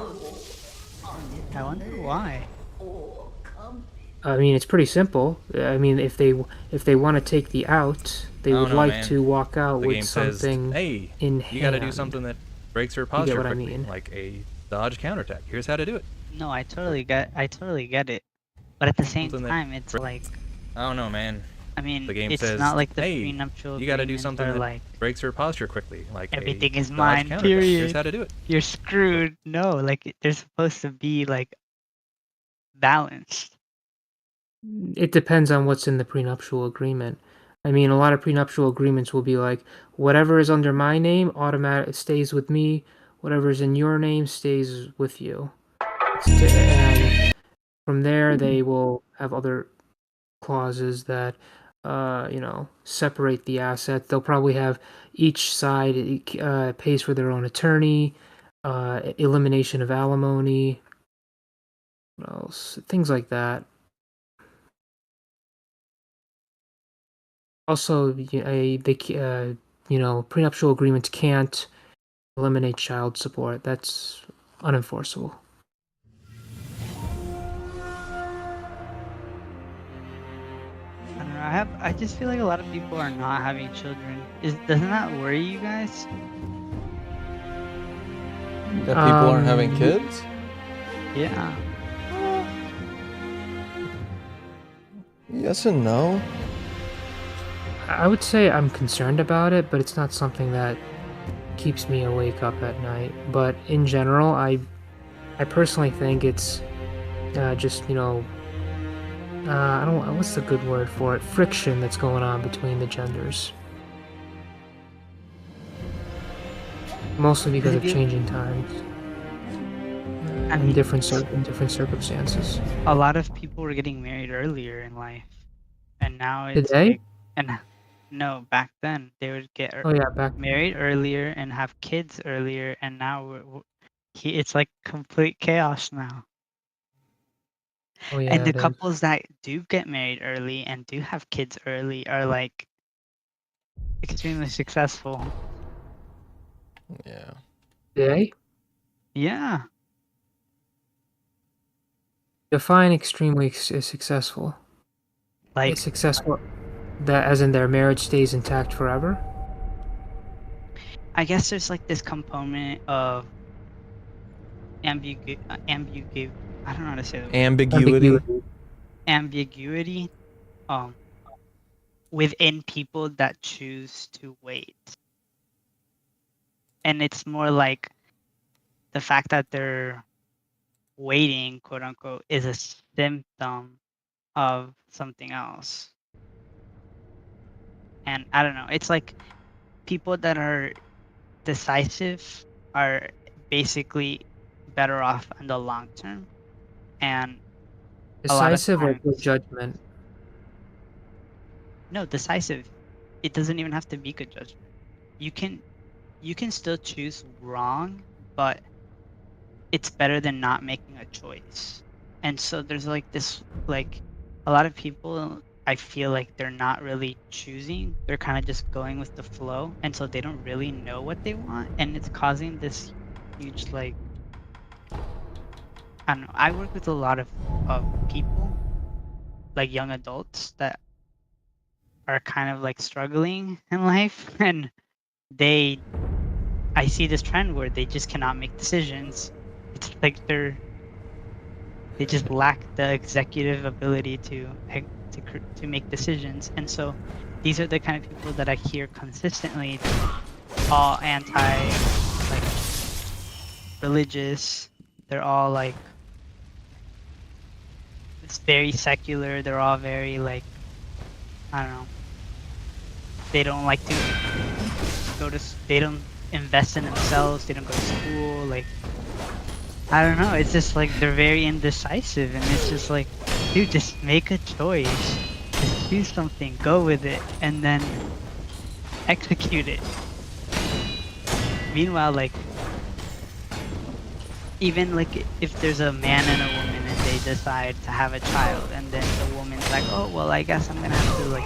I wonder why. I mean, it's pretty simple. I mean, if they want to take the out, they I don't would know, like man. to walk out The with game says, something hey, in you gotta do hand. something that breaks her get posture what I quickly, mean? like a dodge counterattack. Here's how to do it. No, I totally get it. But at the same Something that time, it's br- like, I don't know, man. I mean, The game it's says, not like the hey, prenuptial you gotta do agreements something are that like, breaks her posture quickly, like everything a is dodge mine, counterattack. Here's period. how to do it. You're screwed. No, like they're supposed to be like balanced. It depends on what's in the prenuptial agreement. I mean, a lot of prenuptial agreements will be like, whatever is under my name automatic stays with me. Whatever is in your name stays with you. And from there, they will have other clauses that, separate the assets. They'll probably have each side pays for their own attorney, elimination of alimony, what else? Things like that. Also, prenuptial agreements can't eliminate child support. That's unenforceable. I don't know. I just feel like a lot of people are not having children. Doesn't that worry you guys? That people aren't having kids? Yeah. Yes and no. I would say I'm concerned about it, but it's not something that keeps me awake up at night. But in general, I personally think it's just I don't. What's the good word for it? Friction that's going on between the genders. Mostly because of changing times and different circumstances. A lot of people were getting married earlier in life, and now it's Today? like, and no, back then they would get Oh yeah, back. married earlier and have kids earlier, and now it's like complete chaos now. Oh yeah. And the it is. couples that do get married early and do have kids early are like extremely successful. Yeah. Today? Yeah. Define extremely successful. Like Successful, that as in their marriage stays intact forever. I guess there's like this component of I don't know how to say that. Ambiguity. Ambiguity. within people that choose to wait. And it's more like the fact that they're waiting, quote unquote, is a symptom of something else. And I don't know, it's like people that are decisive are basically better off in the long term. And a lot of Decisive or times, good judgment? no, decisive. It doesn't even have to be good judgment. You can still choose wrong, but it's better than not making a choice. And so there's like this, like a lot of people, I feel like they're not really choosing. They're kind of just going with the flow, and so they don't really know what they want, and it's causing this huge, like, I don't know. I work with a lot of people, like young adults that are kind of like struggling in life, and I see this trend where they just cannot make decisions. It's like they just lack the executive ability to make decisions, and so these are the kind of people that I hear consistently, all anti, like, religious. They're all like, it's very secular. They're all very, like, I don't know. They don't like to they don't invest in themselves. They don't go to school. Like, I don't know. It's just like they're very indecisive, and it's just like, dude, just make a choice. Just do something. Go with it, and then execute it. Meanwhile, like, even like if there's a man and a woman and they decide to have a child, and then the woman's like, oh well, I guess I'm gonna have to like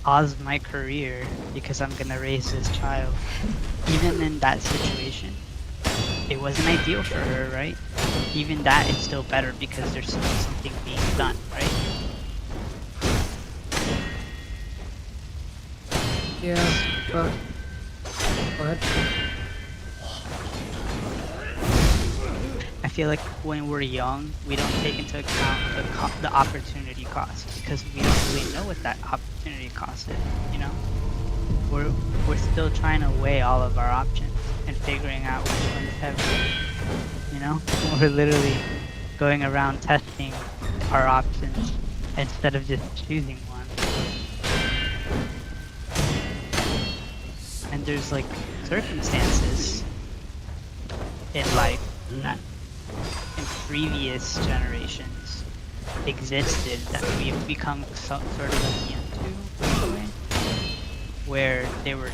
pause my career because I'm gonna raise this child. Even in that situation, it wasn't ideal for her, right? Even that is still better because there's still something being done, right? Yeah, but go ahead. I feel like when we're young, we don't take into account the opportunity cost because we don't really know what that opportunity cost is. You know, we're still trying to weigh all of our options and figuring out which one's heavy. You know, we're literally going around testing our options instead of just choosing one. And there's like circumstances in life that in previous generations existed that we've become sort of immune to, in a way, where there were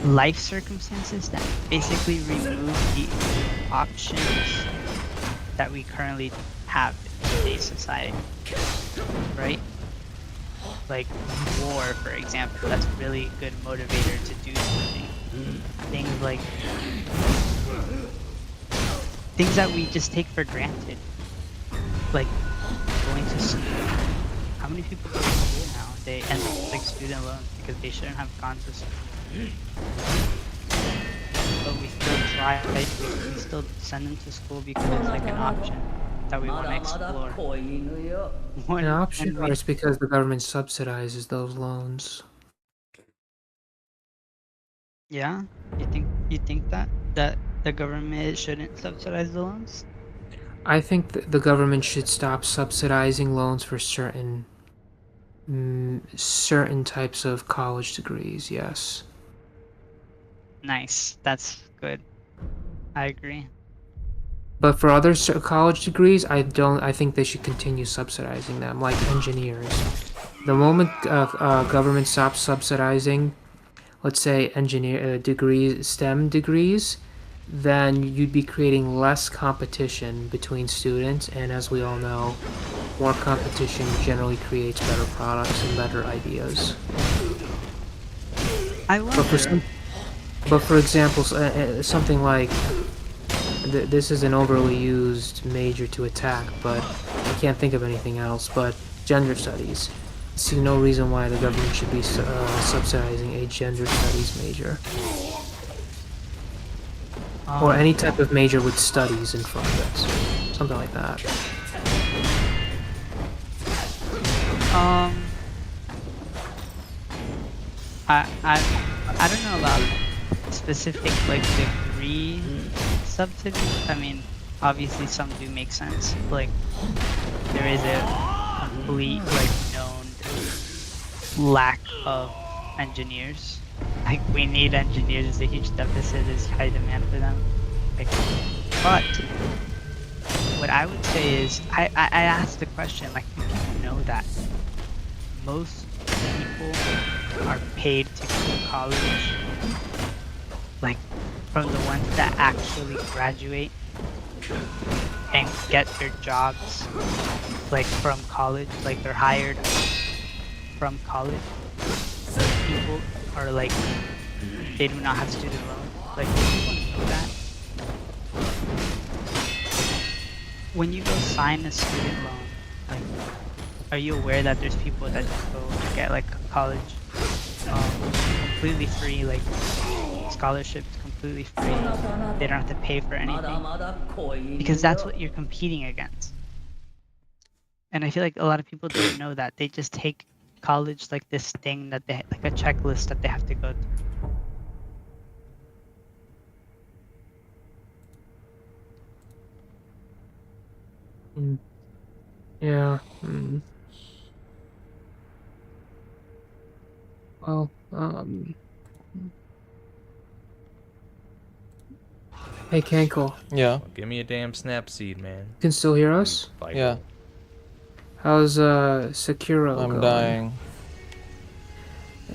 life circumstances that basically remove the options that we currently have in today's society, right? Like war, for example, that's a really good motivator to do something. Things like things that we just take for granted, like going to school. How many people go to school now? They end up like student loans because they shouldn't have gone to school. But we still try, right? We still send them to school because it's like an option that we want to explore. An option, or it's because the government subsidizes those loans? Yeah, you think that the government shouldn't subsidize the loans? I think the government should stop subsidizing loans for certain types of college degrees. Yes. Nice, that's good. I agree. But for other college degrees, I think they should continue subsidizing them, like engineers. The moment government stops subsidizing, let's say STEM degrees, then you'd be creating less competition between students, and as we all know, more competition generally creates better products and better ideas. I wonder. But for example, something like this is an overly used major to attack, but I can't think of anything else. But gender studies. I see no reason why the government should be subsidizing a gender studies major. Or any type of major with studies in front of it. Something like that. I don't know about specific like degree subsidies. I mean, obviously some do make sense. Like there is a complete like known lack of engineers. Like we need engineers. There's a huge deficit. There's high demand for them. Like, but what I would say is I asked the question like, do you know that most people are paid to go to college, like from the ones that actually graduate and get their jobs like from college, like they're hired from college. People are like, they do not have student loans. Like, you know that? When you go sign a student loan, like, are you aware that there's people that just go get like college completely free, like scholarships completely free? They don't have to pay for anything because that's what you're competing against. And I feel like a lot of people don't know that. They just take college like this thing that they like a checklist that they have to go through. Yeah. Well, hey, Kankle. Yeah. Well, give me a damn snap seed, man. You can still hear us? Yeah. How's Sekiro I'm going? dying.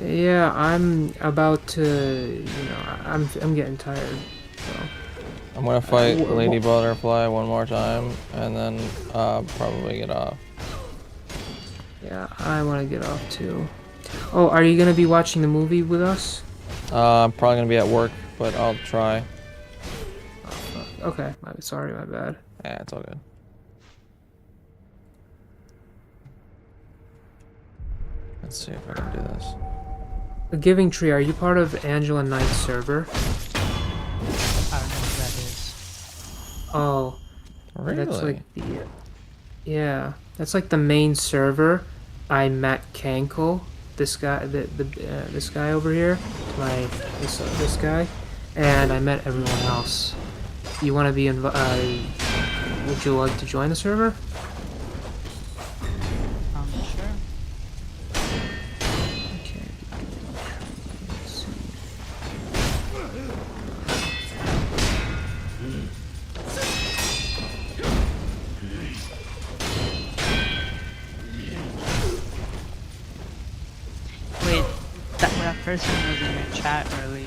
Yeah, I'm about to. You know, I'm getting tired. So. I'm gonna fight Lady Butterfly one more time, and then probably get off. Yeah, I want to get off too. Oh, are you gonna be watching the movie with us? I'm probably gonna be at work, but I'll try. Oh, fuck. Okay, sorry, my bad. Yeah, it's all good. Let's see if I can do this. The Giving Tree, are you part of Angela Knight's server? I don't know who that is. Oh, Really? that's like the yeah, that's like the main server. I met Kankle, this guy, this guy over here, this guy, and I met everyone else. You want to be would you like to join the server? Sure. Okay. Let's see. Wait, that person was in your chat earlier.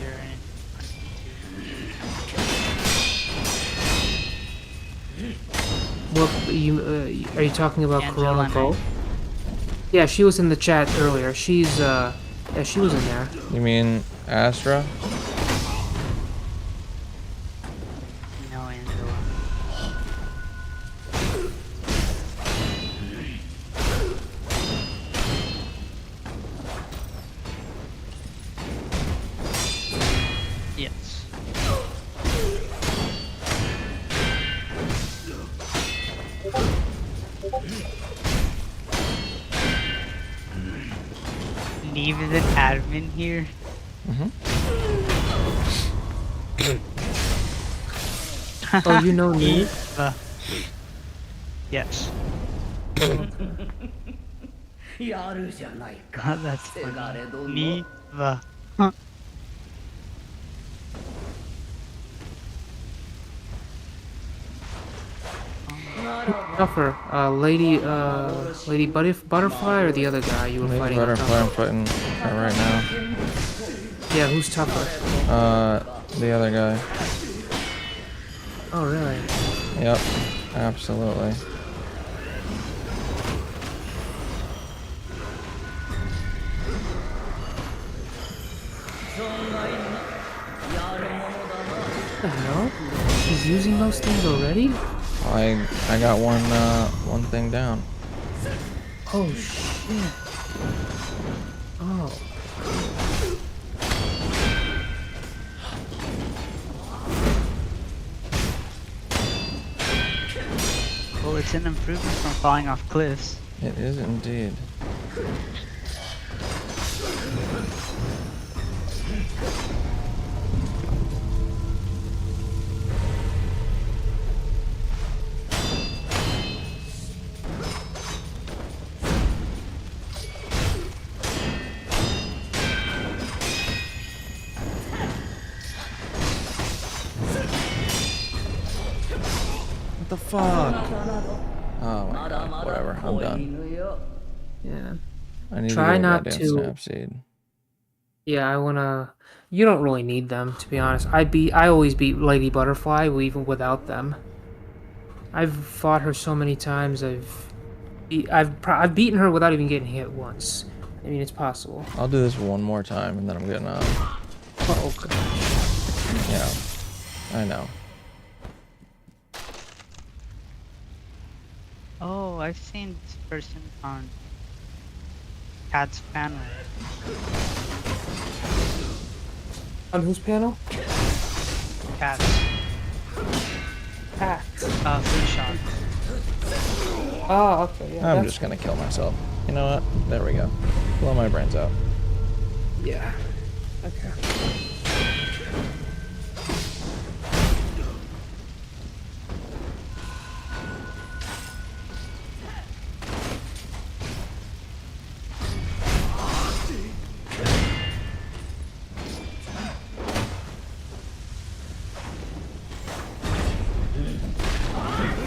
What are you talking about? Angela Corona Pro? Yeah, she was in the chat earlier. She's yeah, she was in there. You mean Astra? No, Angela. Yes. Neve is an admin here. Oh, you know Neve? Yes. God, that's funny. Neve. Huh. Tougher, Lady Butterfly, or the other guy you were Lady fighting? Butterfly, I'm fighting her right now. Yeah, who's tougher? The other guy. Oh, really? Yep, absolutely. What the hell? He's using those things already? I got one thing down. Oh shit. Oh. Well, it's an improvement from falling off cliffs. It is indeed. What the fuck? Oh my god. Whatever. I'm done. Yeah. I need Try to get a not goddamn to. Snapseed. Yeah, I wanna. You don't really need them, to be honest. I always beat Lady Butterfly, even without them. I've fought her so many times. I've beaten her without even getting hit once. I mean, it's possible. I'll do this one more time and then I'm getting out. Oh gosh. Yeah. I know. Oh, I've seen this person on Cat's panel. On whose panel? Cat. Cat. Free shot. Oh, okay. Yeah. I'm just gonna kill myself. You know what? There we go. Blow my brains out. Yeah. Okay.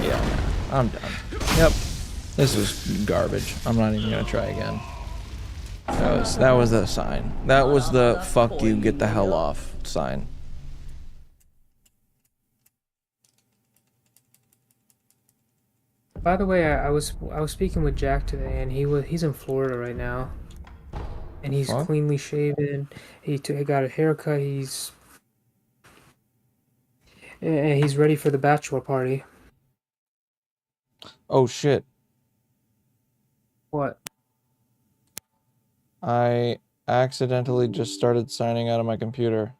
Yeah, I'm done. Yep. This is garbage. I'm not even gonna try again. That was the sign. That was the fuck you, get the hell off sign. By the way, I was speaking with Jack today, and he's in Florida right now, and he's What? cleanly shaven. He got a haircut. He's ready for the bachelor party. Oh shit. What? I accidentally just started signing out of my computer.